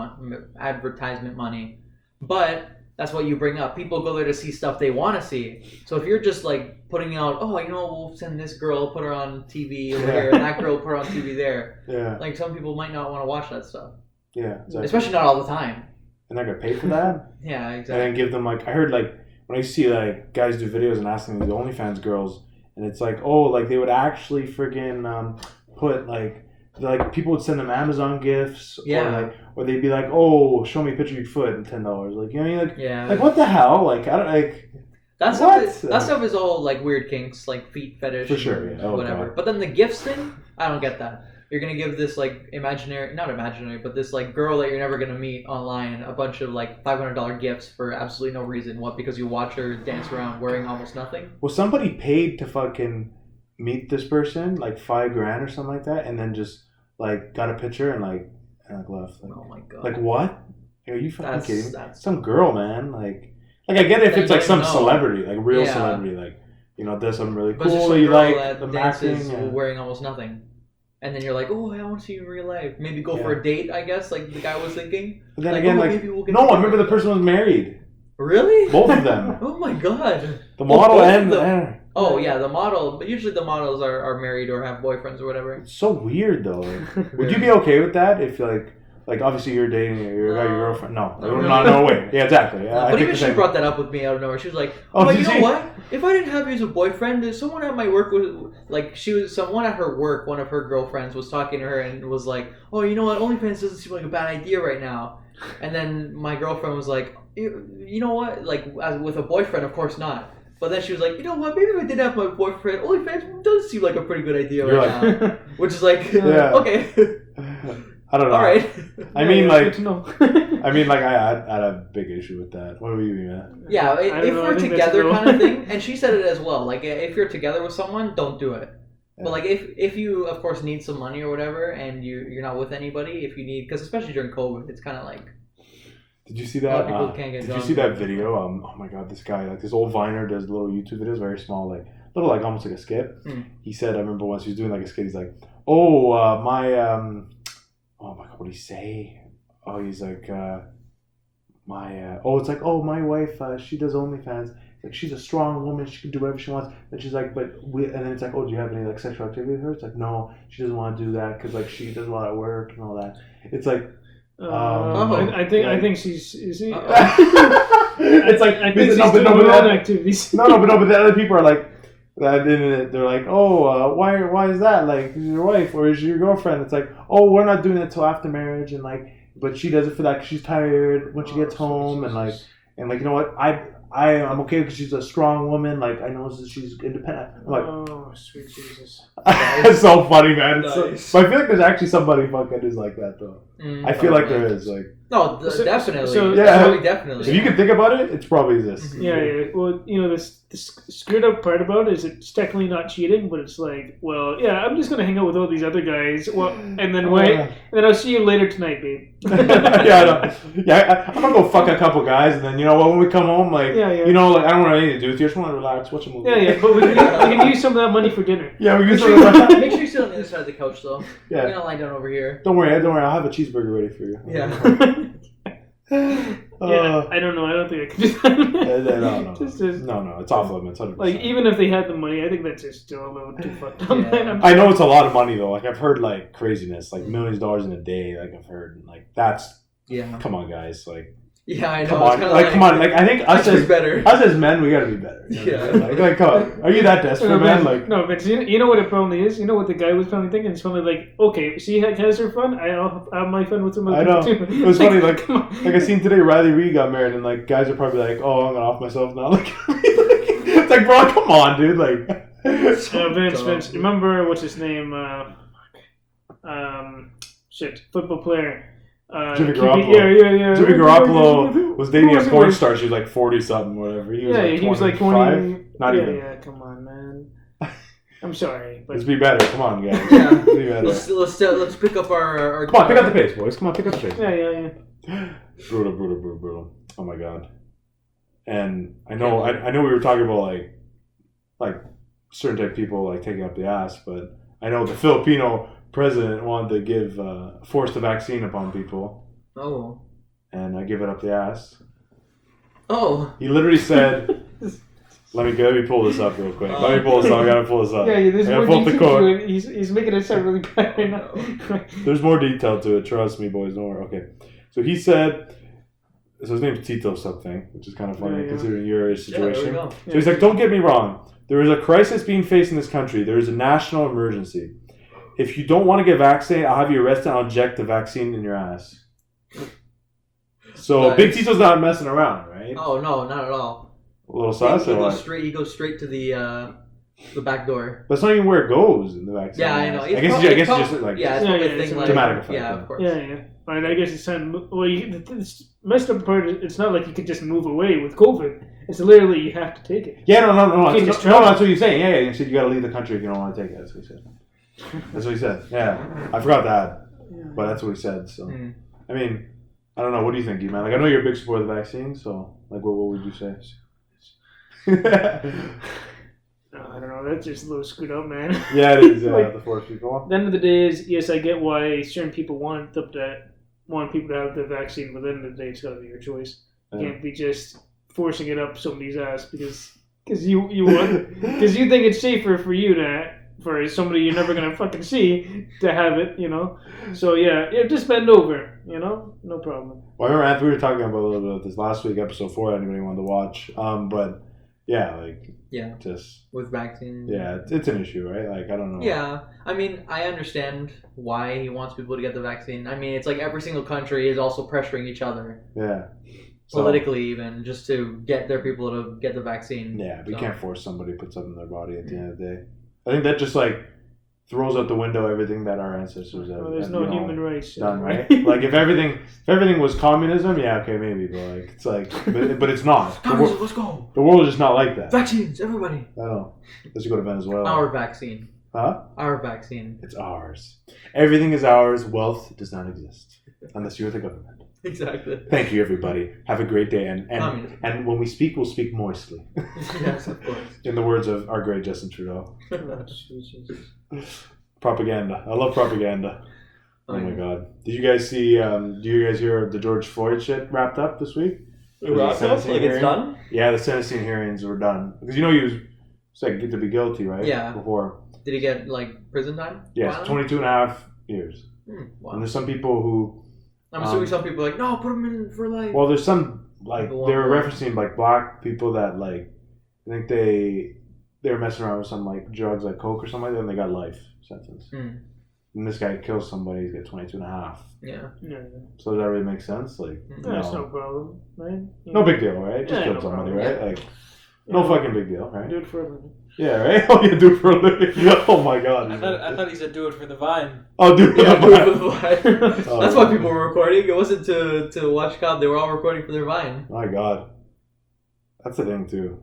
money. But that's what you bring up. People go there to see stuff they want to see. So if you're just, like, putting out, we'll send this girl, put her on TV over here, and that girl, put her on TV there. Yeah. Like, some people might not want to watch that stuff. Yeah. Exactly. Especially not all the time. And they're going to pay for that? Yeah, exactly. And then give them, like, I heard, like, when I see, like, guys do videos and asking the OnlyFans girls, and it's like, they would actually friggin' put, like people would send them Amazon gifts, or they'd be like, show me a picture of your foot and $10. Like, you know what I mean? Like, like, what the hell? Like, I don't, like, that stuff is all, like, weird kinks, like feet fetish. For sure, yeah. Whatever. God. But then the gifts thing, I don't get that. You're going to give this, like, not imaginary, but this, like, girl that you're never going to meet online a bunch of, like, $500 gifts for absolutely no reason. What, because you watch her dance around wearing almost nothing? Well, somebody paid to fucking meet this person, like, $5,000 or something like that, and then just, like, got a picture and left. Like, oh, my God. Like, what? Are you fucking kidding me? That's... Some girl, man. Like I get it if it's, like, some celebrity, like, real celebrity, like, does something really cool. But it's just you girl like that the dances acting, wearing almost nothing. And then you're like, I want to see you in real life. Maybe go for a date, I guess, like the guy was thinking. But then like, again, I remember the person was married. Really? Both of them. Oh my God. The model and oh yeah, the model. But usually the models are married or have boyfriends or whatever. It's so weird though. Like, would you be okay with that if like obviously you're dating your girlfriend? No, no way. Yeah, exactly. Yeah, but even she brought that up with me out of nowhere. She was like, you know what? If I didn't have you as a boyfriend, someone at my work someone at her work, one of her girlfriends was talking to her and was like, you know what? OnlyFans doesn't seem like a bad idea right now. And then my girlfriend was like, you know what? Like, with a boyfriend, of course not. But then she was like, you know what? Maybe if I did have my boyfriend, OnlyFans does seem like a pretty good idea right now. Which is like, okay. I don't know. All right. I mean, like, I had a big issue with that. What were you mean, man? Yeah, if we're together kind of thing, and she said it as well. Like, if you're together with someone, don't do it. Yeah. But like, if you of course need some money or whatever, and you're not with anybody, if you need, because especially during COVID, it's kind of like. Did you see that? Did you see that video? Oh my God, this guy, like this old Viner, does little YouTube videos, very small, like little, like almost like a skit. He said, I remember once he was doing like a skit, he's like, oh my God, what did he say? Oh, he's like, it's like, my wife, she does OnlyFans. Like, she's a strong woman, she can do whatever she wants. And she's like, and then it's like, do you have any like sexual activity with her? It's like, no, she doesn't want to do that because like she does a lot of work and all that. It's like, I think she's. Is he? It's like I think she's doing her own activities. but the other people are like, they're like, oh, why is that? Like, is your wife or is your girlfriend? It's like, oh, we're not doing it till after marriage, and like, but she does it for that because she's tired when she gets home, and like, you know what, I'm okay because she's a strong woman. Like, I know she's independent. I'm like, oh, sweet Jesus. It's so funny, man. Nice. But I feel like there's actually somebody fucking is like that, though. I feel like there is. Like, no, definitely. Definitely. If you can think about it, it's probably this. Yeah. Well, you know, this screwed up part about it is it's technically not cheating, but it's like, well, yeah, I'm just gonna hang out with all these other guys. Well, and then and then I'll see you later tonight, babe. I'm gonna go fuck a couple guys, and then you know what? When we come home, like, you know, like I don't want anything to do with you. I just want to relax, watch a movie. Yeah. But we can use some of that money for dinner. Yeah, we can use some of that. Make sure you sit on the other side of the couch, though. Yeah. You're gonna lie down over here. Don't worry. I'll have a cheeseburger ready for you. Yeah. I don't know. I don't think I can do that. No. It's off limits. 100%. Like, even if they had the money, I think that's just still a little too fucked up. Yeah. I know it's a lot of money though. Like I've heard like craziness, like millions of dollars in a day. Like I've heard, like that's come on, guys. Like I know. come on, come on. Like I think us as men, we gotta be better. You know? Like come on. Are you that desperate, man? Like no, but you know what it probably is. You know what the guy was probably thinking. It's probably like, okay, she has her fun. I'll have my fun with some other people too. It was funny. Like I seen today, Riley Reid got married, and like guys are probably like, oh, I'm gonna off myself now. Like it's like, bro, come on, dude. Like Vince. Remember what's his name? Football player. Jimmy Garoppolo. Yeah. Jimmy Garoppolo was dating a porn star. She was like 40-something, whatever. He was like 20. Not even. Yeah, come on, man. I'm sorry, but let's be better. Come on, guys. Yeah. Let's be better. Let's pick up our. Come on, pick up the pace, boys. Come on, pick up the pace. Yeah. Brutal. Oh my god. And I know we were talking about like certain type of people like taking up the ass, but I know the Filipino president wanted to force the vaccine upon people. Oh. And I give it up the ass. Oh. He literally said, let me pull this up real quick. Let me pull this up. I gotta pull this up. Yeah, there's more detail to it. He's making it sound really bad right now. There's more detail to it. Trust me, boys. Don't worry. Okay. So he said, so his name's Tito something, which is kind of funny considering your situation. So he's like, don't get me wrong. There is a crisis being faced in this country. There is a national emergency. If you don't want to get vaccinated, I'll have you arrested and I'll inject the vaccine in your ass. So Big Tito's not messing around, right? Oh no, not at all. A little sauce. He goes straight to the back door. That's not even where it goes in the vaccine. Yeah, I know. I guess it's just like it's like dramatic effect. Yeah, of course. Yeah. But I guess it's the messed up part. It's not like you could just move away with COVID. It's literally you have to take it. Yeah, no. That's what you're saying. Yeah, you said you got to leave the country if you don't want to take it. That's what he said. That's what he said. Yeah, I forgot that, but that's what he said. So, I mean, I don't know. What do you think, man? Like, I know you're a big supporter of the vaccine. So, like, what would you say? I don't know. That's just a little screwed up, man. Yeah, it is. The force people. At the end of the day, is yes, I get why certain people want people to have the vaccine, but at the end of the day, it's got to be your choice. You can't be just forcing it up somebody's ass because you think it's safer for you for somebody you're never gonna fucking see to have it, you know. So yeah, just bend over, you know, no problem. Well, I remember Anthony, we were talking about a little bit of this last week, episode 4. Anybody wanted to watch? But yeah, just with vaccines. Yeah, it's an issue, right? Like, I don't know. Yeah, I mean, I understand why he wants people to get the vaccine. I mean, it's like every single country is also pressuring each other. Yeah. Politically, even just to get their people to get the vaccine. Yeah, but you can't force somebody to put something in their body at the end of the day. I think that just throws out the window everything that our ancestors have. There's no human rights done, right? Like if everything was communism, yeah, okay, maybe, but it's but it's not. Let's go. The world is just not like that. Vaccines, everybody. I know. Let's go to Venezuela. Our vaccine. Huh? Our vaccine. It's ours. Everything is ours. Wealth does not exist unless you're the government. Exactly. Thank you, everybody. Have a great day. And when we speak, we'll speak moistly. Yes, of course. In the words of our great Justin Trudeau. Propaganda. I love propaganda. Oh my god. Did you guys see, do you guys hear the George Floyd shit wrapped up this week? It wrapped up? Like it's done? Yeah, the sentencing hearings were done. Because he was like to be guilty, right? Yeah. Before. Did he get prison time? Yes, 22 and a half years. Wow. And there's some people who I'm assuming some people are like, no, put him in for life. Well, there's some like they People were want- referencing like black people that like I think they were messing around with some like drugs like coke or something like that, and they got life sentence. Mm. And this guy kills somebody, he's got 22 and a half. Yeah. Yeah, So does that really make sense? Like, that's no no, problem, right? You no know, big deal, right? Just Yeah, killed no somebody, problem. right? Like, you no know, fucking big deal, right? Do it for a living. Yeah, right? Oh, you do it for a living. Oh my god. I thought he said do it for the vine. Oh, dude. Yeah, do it for the Vine. Oh, That's why people were recording. It wasn't to watch COD. They were all recording for their Vine. My god. That's the thing, too.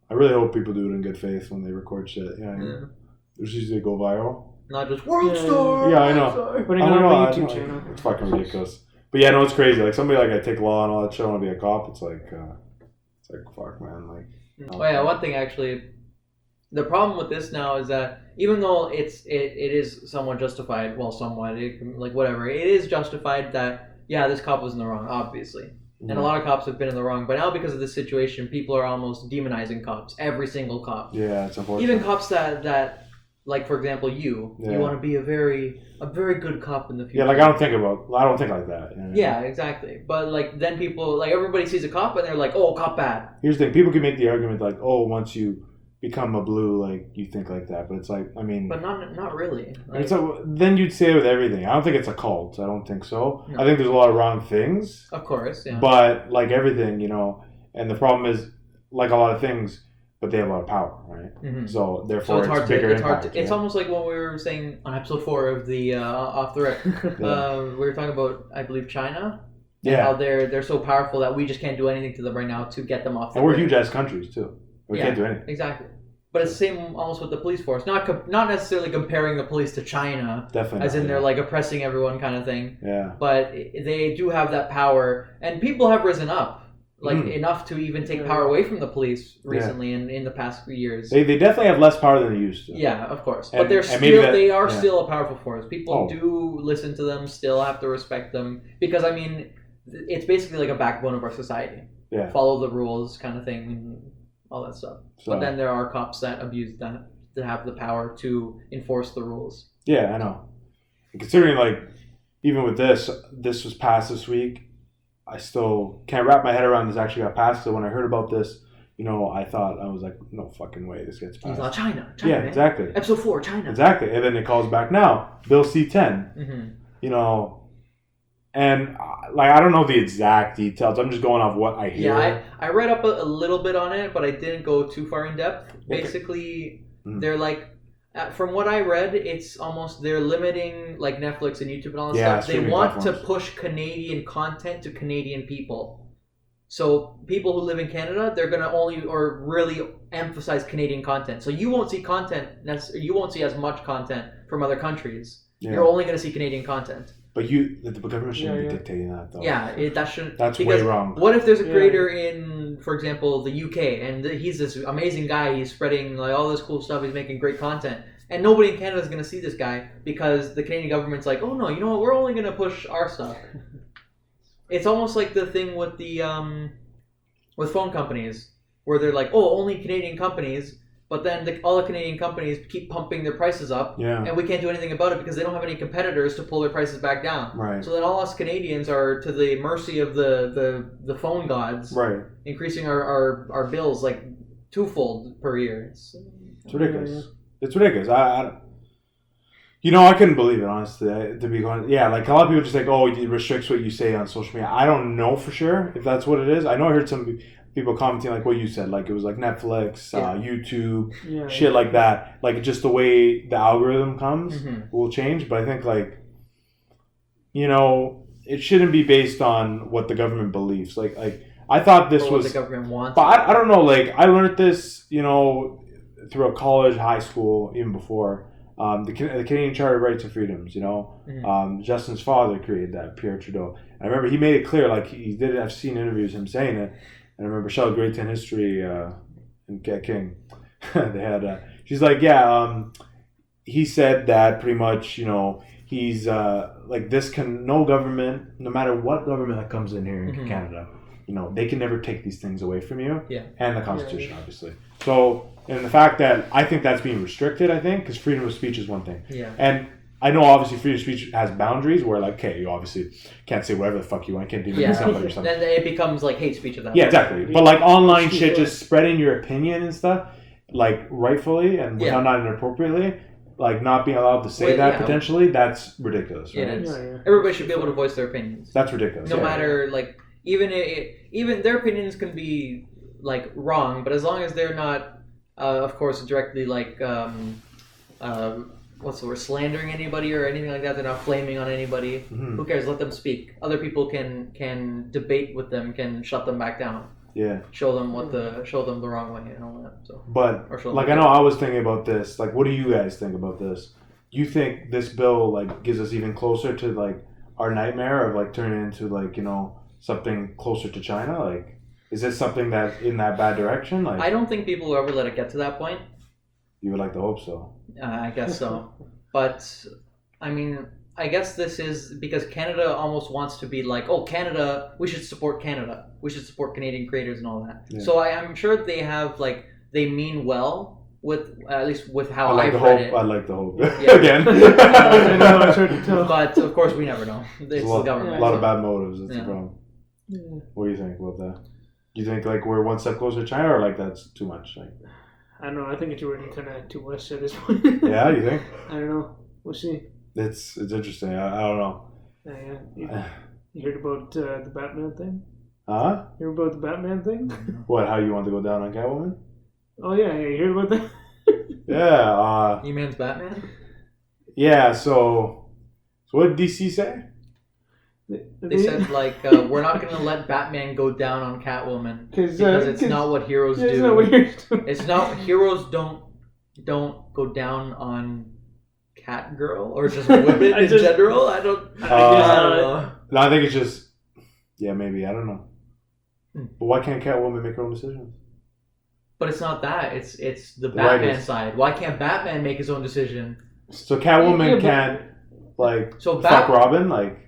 I really hope people do it in good faith when they record shit. You know what I mean? Yeah. There's usually go viral. Not just World Yeah. Star. Yeah, I know. World Star. Putting I it don't on know, my I YouTube know. channel. It's fucking ridiculous. But yeah, no, it's crazy. Like somebody like I take law and all that shit, I want to be a cop. It's like fuck, man. Like, Oh yeah, one thing actually. The problem with this now is that even though it is somewhat justified, well, somewhat, like whatever, it is justified that yeah, this cop was in the wrong, obviously. And a lot of cops have been in the wrong, but now because of this situation, people are almost demonizing cops. Every single cop, yeah, it's unfortunate. even cops that like for example, you Yeah. want to be a very good cop in the future. Yeah, like I don't think like that. You know? Yeah, exactly. But like then people like everybody sees a cop and they're like, oh, cop bad. Here's the thing: people can make the argument like, oh, once you become a blue, like you think like that. But it's like, I mean, But not really. Like, then you'd say it with everything. I don't think it's a cult. I don't think so. No. I think there's a lot of wrong things. of course, yeah. But like everything, you know, and the problem is like a lot of things, but they have a lot of power, right? Mhm. So therefore, So it's hard bigger to, it's impact. hard to, it's almost like what we were saying on episode 4 of the off the rec. Yeah. We were talking about, I believe, China. And Yeah. how they're so powerful that we just can't do anything to them right now to get them off the And we're grid. huge ass countries too. We Yeah. can't do anything. Exactly. But it's the same almost with the police force. Not necessarily comparing the police to China, Definitely. as in not, they're like oppressing everyone kind of thing. Yeah. But they do have that power, and people have risen up like Mm. enough to even take power away from the police recently in the past few years. They definitely have less power than they used to. Yeah, of course. And- But they're and maybe still that- they are yeah. still a powerful force. People Oh. do listen to them, still have to respect them because I mean it's basically like a backbone of our society. Yeah. Follow the rules kind of thing and all that stuff. So, But then there are cops that abuse that to have the power to enforce the rules. yeah, I know. And considering like even with this was passed this week, I still can't wrap my head around this actually got passed. So when I heard about this, you know, I was like, no fucking way this gets He's passed. not China. Yeah, man. exactly. Episode 4, China. Exactly. And then it calls back now, Bill C-10. Mm-hmm. You know, and like I don't know the exact details. I'm just going off what I hear. Yeah, I read up a little bit on it, but I didn't go too far in depth. Okay. Basically, Mhm. they're like, from what I read, it's almost they're limiting like Netflix and YouTube and all that Yeah, stuff. They streaming want platforms. to push Canadian content to Canadian people. So people who live in Canada, they're gonna only or really emphasize Canadian content. So you won't see you won't see as much content from other countries. Yeah. You're only gonna see Canadian content. But the government shouldn't Yeah, be yeah. dictating that though. Yeah, that shouldn't. That's way because wrong. What if there's a Yeah. creator in, for example, the UK, and he's this amazing guy. He's spreading like all this cool stuff. He's making great content, and nobody in Canada is going to see this guy because the Canadian government's like, oh no, you know what? We're only going to push our stuff. It's almost like the thing with the with phone companies, where they're like, oh, only Canadian companies. But then all the Canadian companies keep pumping their prices up, Yeah. and we can't do anything about it because they don't have any competitors to pull their prices back down. Right. So then all us Canadians are to the mercy of the phone gods, Right. increasing our bills like twofold per year. It's ridiculous. It's ridiculous. I you know, I couldn't believe it, honestly. To be honest, yeah, like a lot of people just think, oh, it restricts what you say on social media. I don't know for sure if that's what it is. I know I heard some people commenting like what you said, like it was like Netflix, Yeah. YouTube, Yeah. shit like that. Like just the way the algorithm comes Mhm. will change. But I think like, you know, it shouldn't be based on what the government believes. Like I thought this Or what was. the government wants. But I don't know, like, I learned this, you know, throughout college, high school, even before. The Canadian Charter of Rights and Freedoms, you know. Mhm. Justin's father created that, Pierre Trudeau. And I remember he made it clear, like, he did, I've seen interviews him saying it. And I remember Shell Great 10 History and Cat King, they had, she's like, yeah, he said that pretty much, you know, he's, like, no government, no matter what government that comes in here in Mhm. Canada, you know, they can never take these things away from you. Yeah. And the Constitution, obviously. So, and the fact that I think that's being restricted, I think, because freedom of speech is one thing. Yeah. And I know obviously free speech has boundaries where like, okay, you obviously can't say whatever the fuck you want, can't demean somebody or something. Then it becomes like hate speech at that Yeah, point. exactly. But like online shit, just spreading your opinion and stuff, like rightfully and without not inappropriately, like not being allowed to say that potentially, that's ridiculous, right? It is. Everybody should be able to voice their opinions. That's ridiculous. No matter like even their opinions can be like wrong, but as long as they're not, of course, directly like what's the word, slandering anybody or anything like that. They're not flaming on anybody. Who cares? Let them speak. Other people can debate with them, can shut them back down. Yeah. Show them the wrong way and all that. So. But like I know I was thinking about this. Like, what do you guys think about this? You think this bill like gives us even closer to like our nightmare of like turning into like, you know, something closer to China? Like, is this something that in that bad direction? Like, I don't think people will ever let it get to that point. You would like to hope so. I guess so. But, I mean, I guess this is because Canada almost wants to be like, oh, Canada, we should support Canada. We should support Canadian creators and all that. Yeah. So I'm sure they have, like, they mean well with, at least with how I've read it. I like the hope. Yeah. Again. But, of course, we never know. It's the government. A lot of bad motives. That's the problem. Yeah. What do you think about that? Do you think, like, we're one step closer to China or, like, that's too much? Like, I don't know. I think it's already kind of too much at this point. Yeah, you think? I don't know. We'll see. It's interesting. I don't know. Yeah. You heard about the Batman thing? Huh? You heard about the Batman thing? What? How you want to go down on Catwoman? Oh yeah. You heard about that? Yeah. Eman's Batman? Yeah. So what did DC say? They said, like, we're not going to let Batman go down on Catwoman because it's not what heroes do. It's not heroes don't go down on Catgirl or just women in general. I don't know. No, I think it's just maybe, I don't know. But why can't Catwoman make her own decisions? But it's not that. It's the Batman side. Why can't Batman make his own decision? So Catwoman can't fuck Robin, like.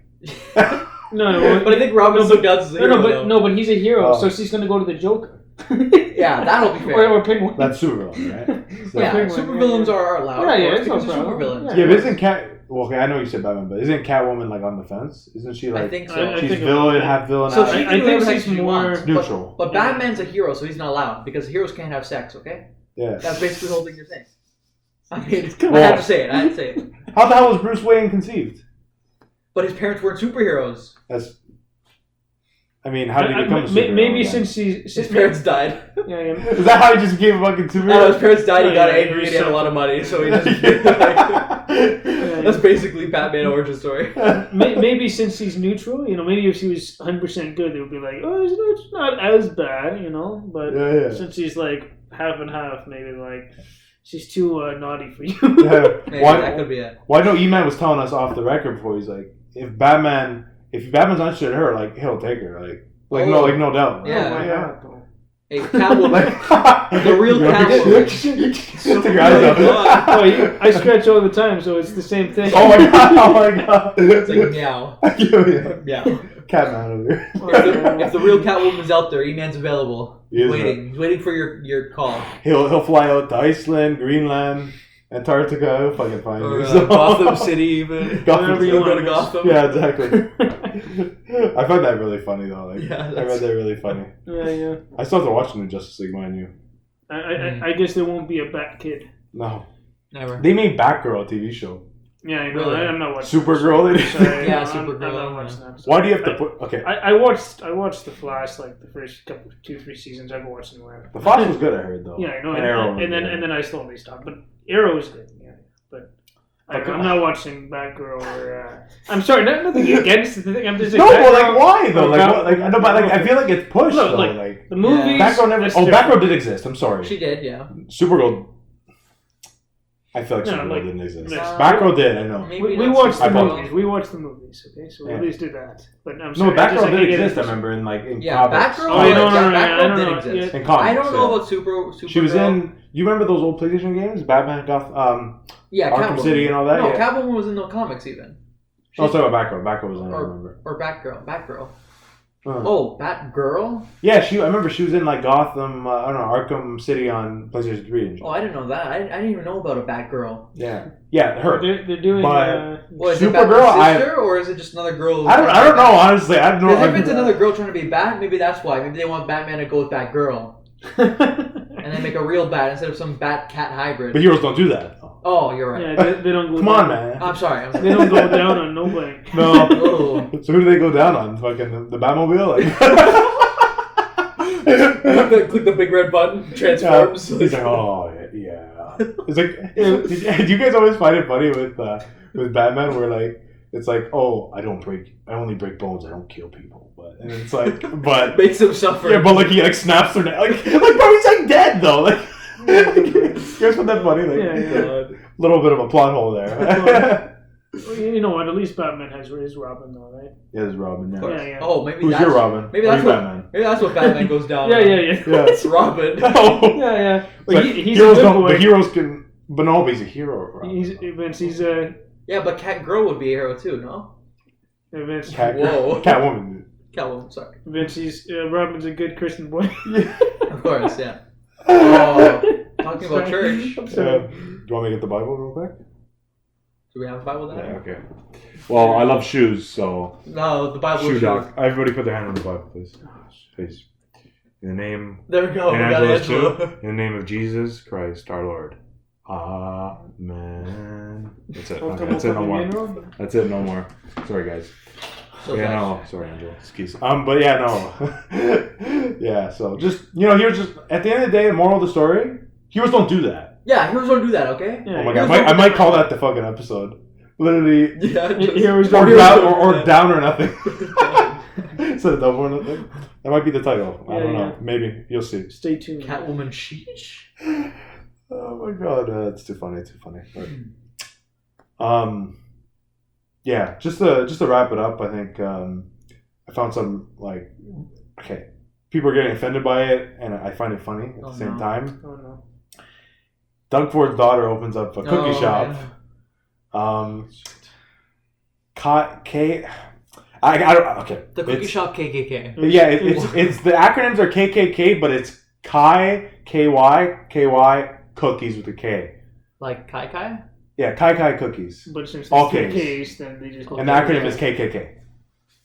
No, but I think Robin's the guts. But he's a hero, so she's gonna go to the Joker. Yeah, that'll be fair. Or Penguin. That's supervillain, right? So, supervillains are allowed. Yeah, it's no problem. Supervillains. Yeah, but isn't Well, okay, I know you said Batman, but isn't Catwoman like on the fence? Isn't she like? I think so. She's villain, half villain. So I think she's more neutral. But Batman's a hero, so he's not allowed because heroes can't have sex. Okay. Yeah. That's basically the whole thing you're saying. I mean, I had to say it. How the hell was Bruce Wayne conceived? But his parents weren't superheroes. I mean, how did he become a superhero? Maybe since his parents died. Yeah. Is that how he just became a fucking superhero? No, his parents died. He got angry and he had a lot of money, so he just. That's basically Batman origin story. Maybe since he's neutral, maybe if he was 100% good, they would be like, oh, it's not as bad, But since he's like half and half, maybe like. She's too naughty for you. Yeah. That could be it. Well, I know Eman was telling us off the record before. He's like, if Batman's interested in her, like he'll take her, no doubt. Yeah. Oh my God. A Catwoman, the real Catwoman. Take your eyes out. I scratch all the time, so it's the same thing. Oh my god! It's like meow. Yeah. Catman over here. If the real Catwoman's out there, E-Man's available. He's waiting. He's waiting for your call. He'll fly out to Iceland, Greenland, Antarctica. He'll fucking find you. Gotham City, even. Gotham City. Go to Gotham. Yeah, exactly. I find that really funny though. I find that really funny. Yeah. I still have to watch the new Justice League, mind you. I guess there won't be a Bat Kid. No. Never. They made Batgirl a TV show. Yeah, I know. Really? I'm not watching. Supergirl. Supergirl. I'm not watching that. Why do you have to put? Okay. I watched The Flash like the first 2-3 seasons. I haven't watched it anywhere. The Flash was good, I heard though. Yeah, I know. And Arrow. And then I slowly stopped. But Arrow was good. Yeah, but I'm not watching Batgirl or. I'm sorry, nothing against the thing. I'm just no, but like why though? I feel like it's pushed though. Like the movies. Batgirl never. Batgirl did exist. I'm sorry. She did, yeah. Supergirl. I feel like Supergirl didn't exist. Batgirl did, I know. We watched the movies. We watched the movies, okay? So we at least did that. But I'm sorry. No, Batgirl did exist, I remember, in comics. Batgirl did exist. In comics. I don't know about Supergirl. She was in, you remember those old PlayStation games? Batman, Arkham Catwoman. City and all that? No, Catwoman was in the comics even. I was talking about Batgirl. Batgirl was in it, I remember. Or Batgirl. Oh, Batgirl? Yeah, I remember she was in like Gotham, I don't know, Arkham City on PlayStation 3. Oh, I didn't know that. I didn't even know about a Batgirl. Yeah, her. They're doing. Well, is it Supergirl, Batman's sister, or is it just another girl? I don't know, honestly. I don't know. Because if it's another girl trying to be Bat, maybe that's why. Maybe they want Batman to go with Batgirl. And then make a real Bat instead of some Bat-Cat hybrid. But heroes don't do that. Oh, you're right. Yeah, they don't go Come down. on, man. I'm sorry. They don't go down on nobody. No. Oh. So who do they go down on? Fucking the Batmobile? Click the big red button. Transforms. He's like, oh yeah. It's like, do you guys always find it funny with Batman where like it's like, oh, I only break bones. I don't kill people. And it's like, but makes him suffer. Yeah, but like he like snaps their neck. Like bro, he's like dead though. Like, you guys find that funny? Like, Yeah. Little bit of a plot hole there. Well, you know what? At least Batman has his Robin, though, right? Yeah, there's Robin. Yeah. Oh, maybe who's that's your Robin? Maybe Or that's you what Batman? maybe that's what Batman goes down. Yeah. It's Robin. Oh. Yeah. It's Well, like, he's heroes a good don't. boy. The heroes can. But no, but he's a hero. Robin. He's Yeah, but Catgirl would be a hero too, no? Vince. Whoa. Catwoman. Catwoman, sorry. Vince, Robin's a good Christian boy. Of course, yeah. Oh, talking about church. I'm sorry. Do you want me to get the Bible real quick? Do we have a Bible there? Yeah. Okay. Well, I love shoes, so. No, the Bible. Shoe doc. Everybody, put their hand on the Bible, please. Please. In the name. There we go. We got Angela's Angela. too. In the name of Jesus Christ, our Lord. Amen. That's it. Okay, that's it. No more. That's it. No more. Sorry, guys. So Yeah, guys, no. Sorry, Angela. Excuse. But yeah, no. Yeah. So just here's just at the end of the day, the moral of the story: heroes don't do that. Yeah, heroes don't do that. Okay. Yeah, Oh my god, I might call that the fucking episode. Literally. Yeah. Heroes Or don't do down or nothing. Instead of double or nothing. That might be the title. I don't know. Yeah. Maybe you'll see. Stay tuned. Catwoman sheesh. Oh my god, it's too funny. But, yeah, just to wrap it up, I think I found some like, okay, people are getting offended by it, and I find it funny at the same time. Oh no. Doug Ford's daughter opens up a cookie shop. Yeah. Okay. The cookie shop KKK. Yeah, it's the acronyms are KKK, but it's KY cookies with a K. Like Kai? Yeah, Kai cookies. But since All it's the Ks. case, then they just. And the acronym is KKK.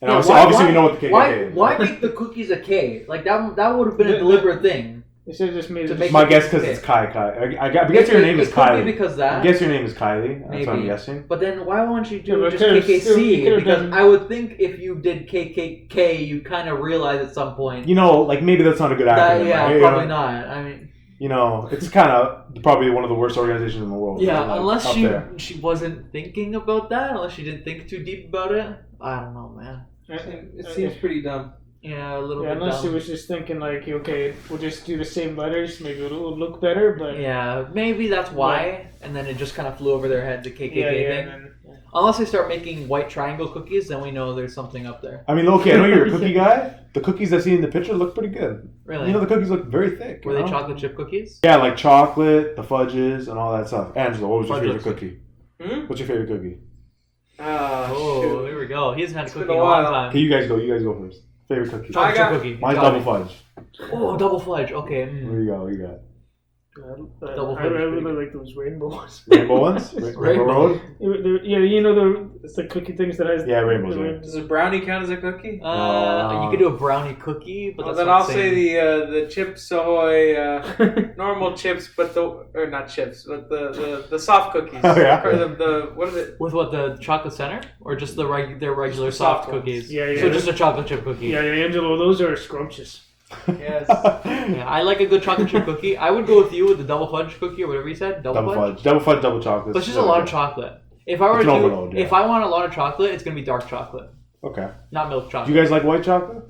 And Yeah, obviously we know what the KKK is. Why make the cookies a K? Like that would have been a deliberate thing. They should have just made To it. make My it guess because KKK. it's Kai. I guess your name is It could Kylie. be because that. I guess your name is Kylie. That's Maybe. what I'm guessing. But then why won't you do Yeah, but just you KKC? could've Because done- I would think if you did KKK, you kind of realize at some point. You know, like maybe that's not a good That, acronym. yeah, right? probably not. I mean, You know, it's kind of probably one of the worst organizations in the world. yeah, like, unless up there. she wasn't thinking about that, unless she didn't think too deep about it. I don't know, man. It seems pretty dumb. Yeah, a little Yeah, bit unless she dumb. was just thinking like, okay, we'll just do the same letters, maybe it'll look better, but Yeah, maybe that's why. And then it just kind of flew over their head, the KKK thing. then- Unless they start making white triangle cookies, then we know there's something up there. I mean, okay, I know you're a cookie guy. The cookies I see in the picture look pretty good. Really? You know, the cookies look very thick. Were you they know? chocolate chip cookies? Yeah, like chocolate, the fudges, and all that stuff. Angela, what was your Fudges. favorite cookie? Hmm? What's your favorite cookie? Oh, Shoot. here we go. He hasn't had a It's been cookie in a a long while. time. Okay, you guys go first. Favorite cookie. Chocolate chip I got- cookie. Mine's Got double it. fudge. Oh, double fudge. Okay. Where you go? What you got? Double I fudge really cookie. like those rainbow ones. Rainbow ones? Rainbow Rainbow. Road? Yeah, you know it's the cookie things that has. Yeah, rainbows, the yeah. Does a brownie count as a cookie? You could do a brownie cookie, but Well, that's then not I'll the say same. the Chips Ahoy normal chips, but or not chips, but the soft cookies. Oh, yeah. Or the what is it? With what, the chocolate center? Or just their regular Just the soft soft ones. cookies? Yeah, So yeah. just a chocolate chip cookie. Yeah, Angelo, those are scrumptious. Yes. Yeah, I like a good chocolate chip cookie. I would go with you with the double fudge cookie or whatever you said. Double fudge. Double fudge, double chocolate. But it's just a lot of chocolate. If I were It's to an do, overload, yeah. if I want a lot of chocolate, it's gonna be dark chocolate, Okay. not milk chocolate. Do you guys like white chocolate?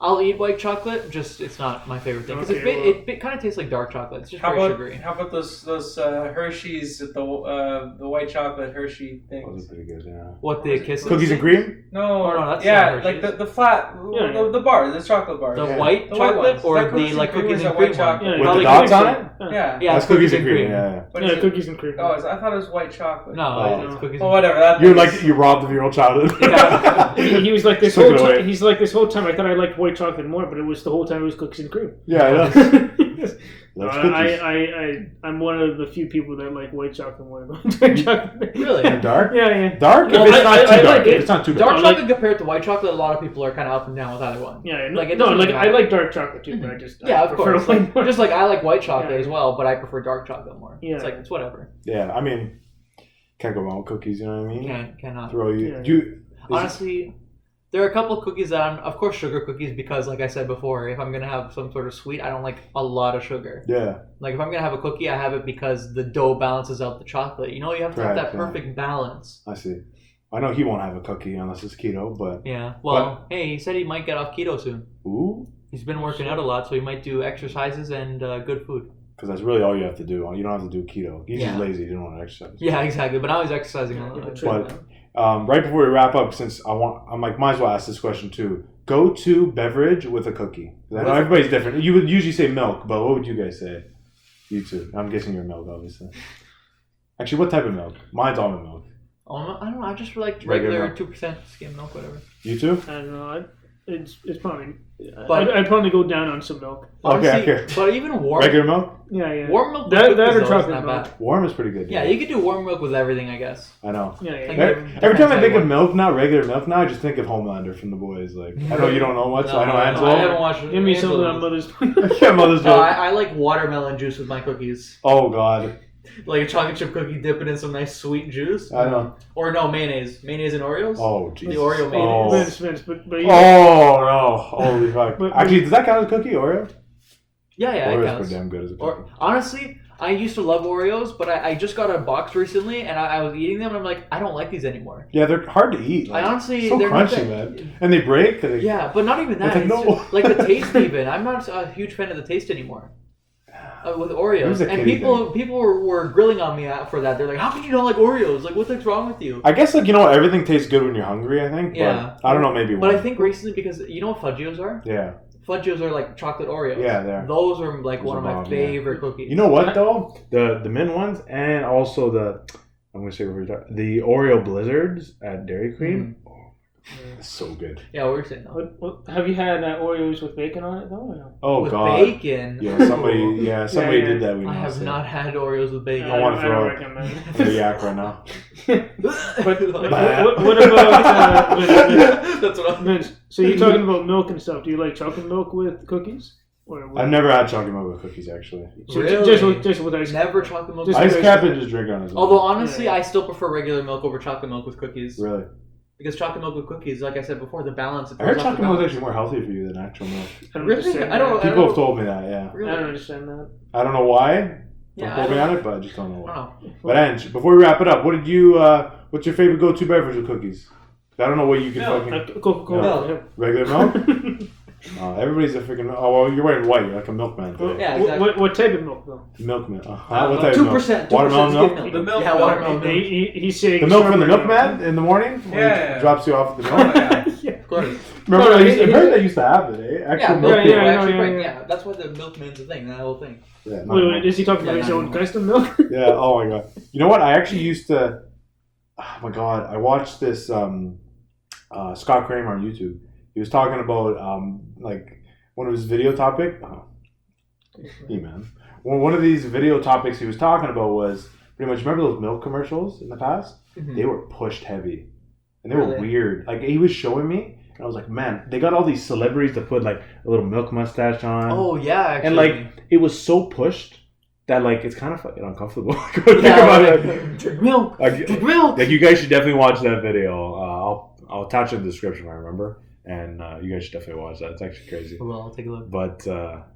I'll eat white chocolate. Just it's not my favorite thing because it kind of tastes like dark chocolate. It's just very sugary. How about those Hershey's, the white chocolate Hershey things? Those are pretty good. Yeah. What the kisses? Cookies and cream? No, no, that's yeah, not like the flat, the bar, the chocolate bar. The white chocolate or the like cookies and cream chocolate with the dots on it? Yeah, that's cookies and cream. Yeah, cookies and cream. Oh, I thought it was white chocolate. No, it's cookies. Well, whatever. You robbed of your old childhood. Yeah. he was like this whole time. He's like this whole time. I thought I liked white chocolate more, but it was the whole time it was cookies and cream. Yeah, I know. I'm one of the few people that like white chocolate more than dark chocolate. Really? And dark? Yeah. Dark? Well, if it's not too dark. Like it's not too dark dark. chocolate compared to white chocolate, a lot of people are kind of up and down with either one. Yeah, I I like dark chocolate too, but I just of course. white more. Just like I like white chocolate as well, but I prefer dark chocolate more. Yeah. It's whatever. Yeah, I mean, can't go wrong with cookies. You know what I mean? Cannot. Throw you. Yeah. Honestly, there are a couple of cookies that of course, sugar cookies, because like I said before, if I'm going to have some sort of sweet, I don't like a lot of sugar. Yeah. Like if I'm going to have a cookie, I have it because the dough balances out the chocolate. You know, you have to have that perfect balance. I see. I know he won't have a cookie unless it's keto, but... Yeah. Well, hey, he said he might get off keto soon. Ooh. He's been working out a lot, so he might do exercises and good food. Because that's really all you have to do. You don't have to do keto. He's just lazy. He didn't want to exercise. Yeah, exactly. But now he's exercising a little bit. But right before we wrap up, since I'm like, might as well ask this question too. Go-to beverage with a cookie. I know everybody's different. You would usually say milk, but what would you guys say? You two. I'm guessing you're milk, obviously. Actually, what type of milk? Mine's almond milk. I don't know. I just like regular 2% skim milk, whatever. You too? I don't know. It's probably. I'd probably go down on some milk. Honestly, okay. But even warm. Regular milk? Yeah. Warm milk. That or chocolate milk. Warm is pretty good. Yeah, you could do warm milk with everything, I guess. I know. Yeah. Every time I think of milk now, regular milk now, I just think of Homelander from The Boys. Like, I know you don't know much, so I know Angelo. I haven't watched it. Give me some of that Mother's Yeah, Mother's Milk. I like watermelon juice with my cookies. Oh, God. Like a chocolate chip cookie, dip it in some nice sweet juice. I know. Or no, mayonnaise. Mayonnaise and Oreos? Oh, jeez. The Oreo mayonnaise. Vince, but oh, no. Holy fuck. Actually, does that count as a cookie, Oreo? Yeah, it Oreo's counts. pretty damn good as a cookie. Honestly, I used to love Oreos, but I just got a box recently, and I was eating them, and I'm like, I don't like these anymore. Yeah, they're hard to eat. Like, I honestly... So they're crunchy, man. And they break. Yeah, but not even that. Like, no. Just, like the taste even. I'm not a huge fan of the taste anymore. With Oreos, and people were grilling on me for that. They're like, "How could you not like Oreos? Like, what the heck's wrong with you?" I guess everything tastes good when you're hungry. I think. Yeah. But I don't know. Maybe. But I think recently, because you know what Fudgios are? Yeah. Fudgios are like chocolate Oreos. Yeah, they are. Those are like one of my favorite cookies. You know what though? The mint ones and also I'm gonna say the Oreo Blizzards at Dairy Queen. It's so good. Yeah, what were you saying though? What, have you had Oreos with bacon on it though? Or no? Oh with God. Bacon. Yeah, somebody did that. I have not had Oreos with bacon. I want to throw a yak right now. What about That's what I'm. Vince, so you're talking about milk and stuff. Do you like chocolate milk with cookies? I've never had chocolate milk with cookies actually. Really? Just with ice. Never chocolate milk. Ice cap and just drink on it. Although honestly, I still prefer regular milk over chocolate milk with cookies. Really? Because chocolate milk with cookies, like I said before, the balance. I heard chocolate milk is actually more healthy for you than actual milk. Really? People have told me that. Yeah. Really? I don't understand that. I don't know why. Yeah, don't quote me on it, but I just don't know why. Oh. But Ange, before we wrap it up, what's your favorite go-to beverage with cookies? I don't know what you can fucking... Coca-Cola. Regular milk? Everybody's a freaking... Oh, well, you're wearing white. You're like a milkman today. Yeah, exactly. What type of milk, though? Milkman. What type 2%. of milk? Watermelon milk? The milk. Yeah, watermelon milk. He's saying... The milk from the milkman in the morning? Yeah. Drops you off at the milk? Yeah. Of course. Remember, I've heard they used to have it, eh? Actual milk. Yeah, that's why the milkman's a thing, that whole thing. Yeah, wait, is he talking about his own custom milk? Yeah, oh my god. You know what? I actually used to... Oh my god. I watched this Scott Kramer on YouTube. He was talking about one of his video topic. Oh. Hey man. One of these video topics he was talking about was pretty much, remember those milk commercials in the past? Mm-hmm. They were pushed heavy. And they were weird. Like, he was showing me, and I was like, man, they got all these celebrities to put, like, a little milk mustache on. Oh, yeah, actually. And, like, it was so pushed that, like, it's kind of fucking uncomfortable. Think about it. Drink milk. Drink milk. Like, you guys should definitely watch that video. I'll attach it in the description if I remember. And you guys should definitely watch that. It's actually crazy. Well, I'll take a look. But,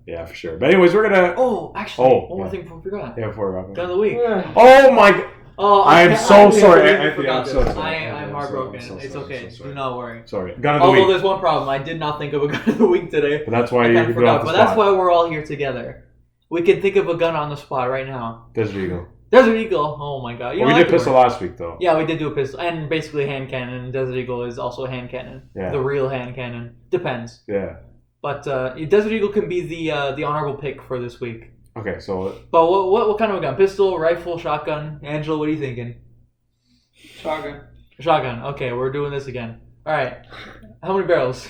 yeah, for sure. But anyways, we're going to... Oh, actually, one more thing before we forgot. Yeah, before we wrap up. Gun of the week. Oh, my... Oh, I am so can't sorry, believe you Anthony. forgot I'm this. so sorry. I'm heartbroken. It's okay. So sorry. Do not worry. Sorry. Gun of the Although week. there's one problem. I did not think of a gun of the week today. But that's why I you kind of do off forgot. the But that's spot. why we're all here together. We can think of a gun on the spot right now. Desert Eagle. Desert Eagle. Oh my god. You Well, know, we I did could pistol work. last week, though. Yeah, we did do a pistol and basically hand cannon. Desert Eagle is also a hand cannon. Yeah. The real hand cannon. Depends. Yeah. But Desert Eagle can be the honorable pick for this week. Okay, so But what kind of a gun? Pistol, rifle, shotgun? Angela, what are you thinking? Shotgun. Shotgun. Okay, we're doing this again. All right. How many barrels?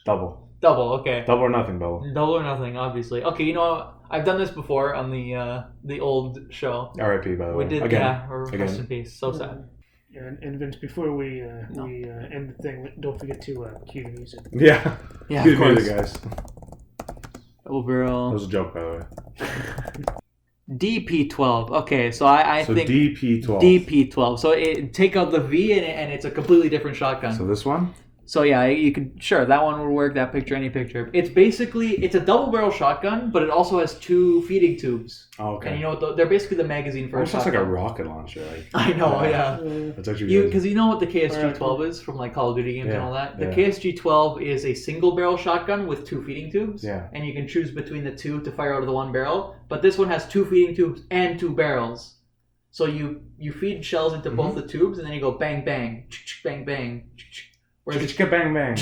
double. Double. Okay. Double or nothing, double. Double or nothing, obviously. Okay, you know I've done this before on the old show. R.I.P. by the way. We did. Again. Yeah. Rest in peace. So sad. Yeah, and Vince, before we end the thing, don't forget to cue the music. Yeah. Yeah. Good Of course. music, guys. Double That barrel. was a joke, by the way. DP12. Okay, so I So think DP12. DP12. So take out the V and it's a completely different shotgun. So this one? So yeah, you could that one would work. That picture, any picture. It's a double barrel shotgun, but it also has two feeding tubes. Oh, okay. And you know what? They're basically the magazine for a Almost looks shotgun. like a rocket launcher. Like, I know, yeah. That's actually good. Because you know what the KSG-12 is from like Call of Duty games and Yeah, all that. The yeah. KSG-12 is a single barrel shotgun with two feeding tubes. Yeah. And you can choose between the two to fire out of the one barrel. But this one has two feeding tubes and two barrels. So you feed shells into both the tubes and then you go bang bang, bang bang. Whereas bang bang.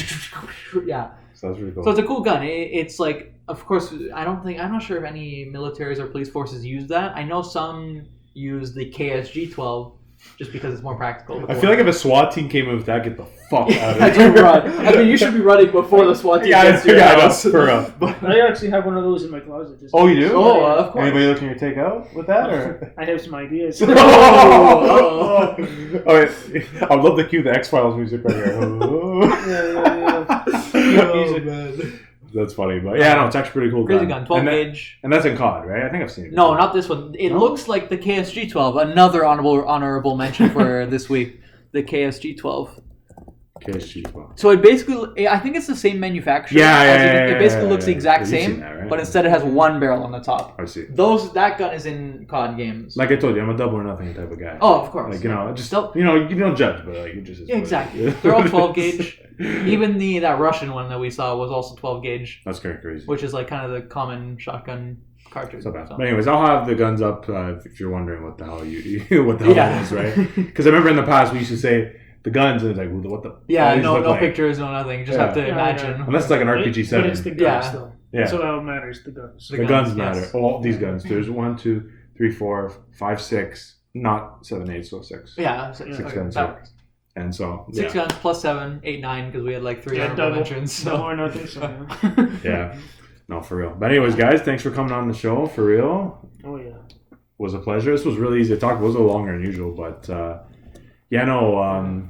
yeah. So that's really cool. So it's a cool gun. It's like, of course, I'm not sure if any militaries or police forces use that. I know some use the KSG-12 just because it's more practical. I feel like if a SWAT team came in with that, get the fuck out of I here. do run. I mean, you should be running before the SWAT team Yeah, gets to your yeah, house. that's for real. I actually have one of those in my closet. Just Oh, you do? Oh, of course. Anybody looking to take out with that? Or? I have some ideas. Oh, wait. I love the cue the X-Files music right here. Music. Man. That's funny, but yeah, no, it's actually pretty cool. Crazy gun, 12 gauge. And that's in COD, right? I think I've seen it. No, not this one. It looks like the KSG-12. Another honorable mention for this week. The KSG-12. KSG. Well. So it basically, I think it's the same manufacturer. It basically looks the exact same, that, right? but instead it has one barrel on the top. I see. That gun is in COD games. Like I told you, I'm a double or nothing type of guy. Oh, of course. Like, you know, just Still- you don't judge, but like you just Yeah, exactly. They're all 12 gauge. Even that Russian one that we saw was also 12 gauge, That's kind of crazy. which is like kind of the common shotgun cartridge. It's not bad. So. But anyways, I'll have the guns up if you're wondering what the hell what the hell Yeah. it is, right? Because I remember in the past we used to say the guns and it's like, what the? Yeah, what these no look like? pictures, no nothing. You just Yeah. have to Yeah, imagine. yeah. Unless it's like an RPG But it's the 7. guns, Yeah. though. Yeah. That's all that matters, the guns. The The guns guns, matter. yes. All these guns. There's 1, 2, 3, 4, 5, 6. Not 7, 8, so 6. Yeah, Six okay, guns. that works. And so Six guns plus 7, 8, 9 because we had like 3 Yeah, honorable double. mentions. Double So. or nothing. So, yeah. No, for real. But anyways, guys, thanks for coming on the show. For real. oh yeah. Was a pleasure. This was really easy to talk. It was a little longer than usual, but yeah, no.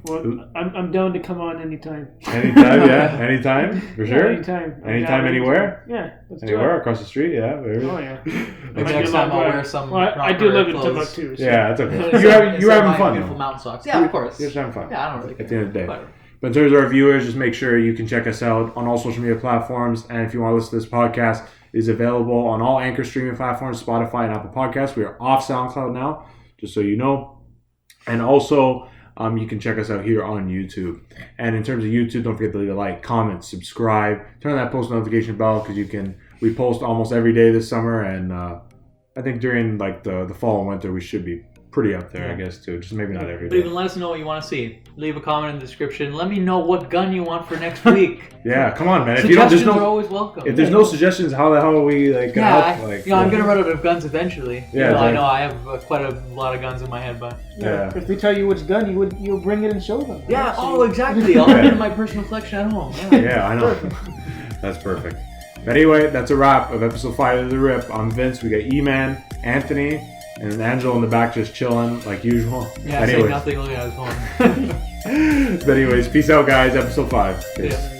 Well, I'm down to come on anytime. Anytime, yeah, anytime, for Yeah, sure. anytime. I'm Anytime, down anywhere? Yeah. Let's do Anywhere it. across the street, yeah. Wherever. Oh yeah. Maybe Might be next a time long I'll drive. wear some. Well, I do proper live in clothes. Timbuktu. So. Yeah, that's okay. Instead You're having of my fun. beautiful Though. mountain socks. Yeah, of course. You're just having fun. Yeah, I don't really care. At the end of the day. Whatever. But in terms of our viewers, just make sure you can check us out on all social media platforms. And if you want to listen to this podcast, it is available on all Anchor streaming platforms, Spotify and Apple Podcasts. We are off SoundCloud now, just so you know. And also, you can check us out here on YouTube. And in terms of YouTube, don't forget to leave a like, comment, subscribe, turn on that post notification bell because we post almost every day this summer. And I think during like the fall and winter, we should be pretty up there, I guess, too. Just maybe not every But even day. let us know what you want to see. Leave a comment in the description. Let me know what gun you want for next week. Yeah, come on, man. If you don't, Suggestions there's are no. always welcome. If there's no suggestions, how the hell are we like gonna yeah, help? Like, I'm gonna run out of guns eventually. Yeah, I like- know I have quite a lot of guns in my head, but Yeah. If we tell you which gun, you'll bring it and show them. yeah. So Oh, exactly. I'll put it in my personal collection at home. Yeah. Yeah, I know. That's perfect. But anyway, that's a wrap of episode 5 of The Rip. I'm Vince. We got Eman, Anthony, and Angelo in the back just chilling like usual. Yeah, saying anyways, nothing, looking at his phone. but anyways, peace out, guys. Episode 5. Peace. Yeah.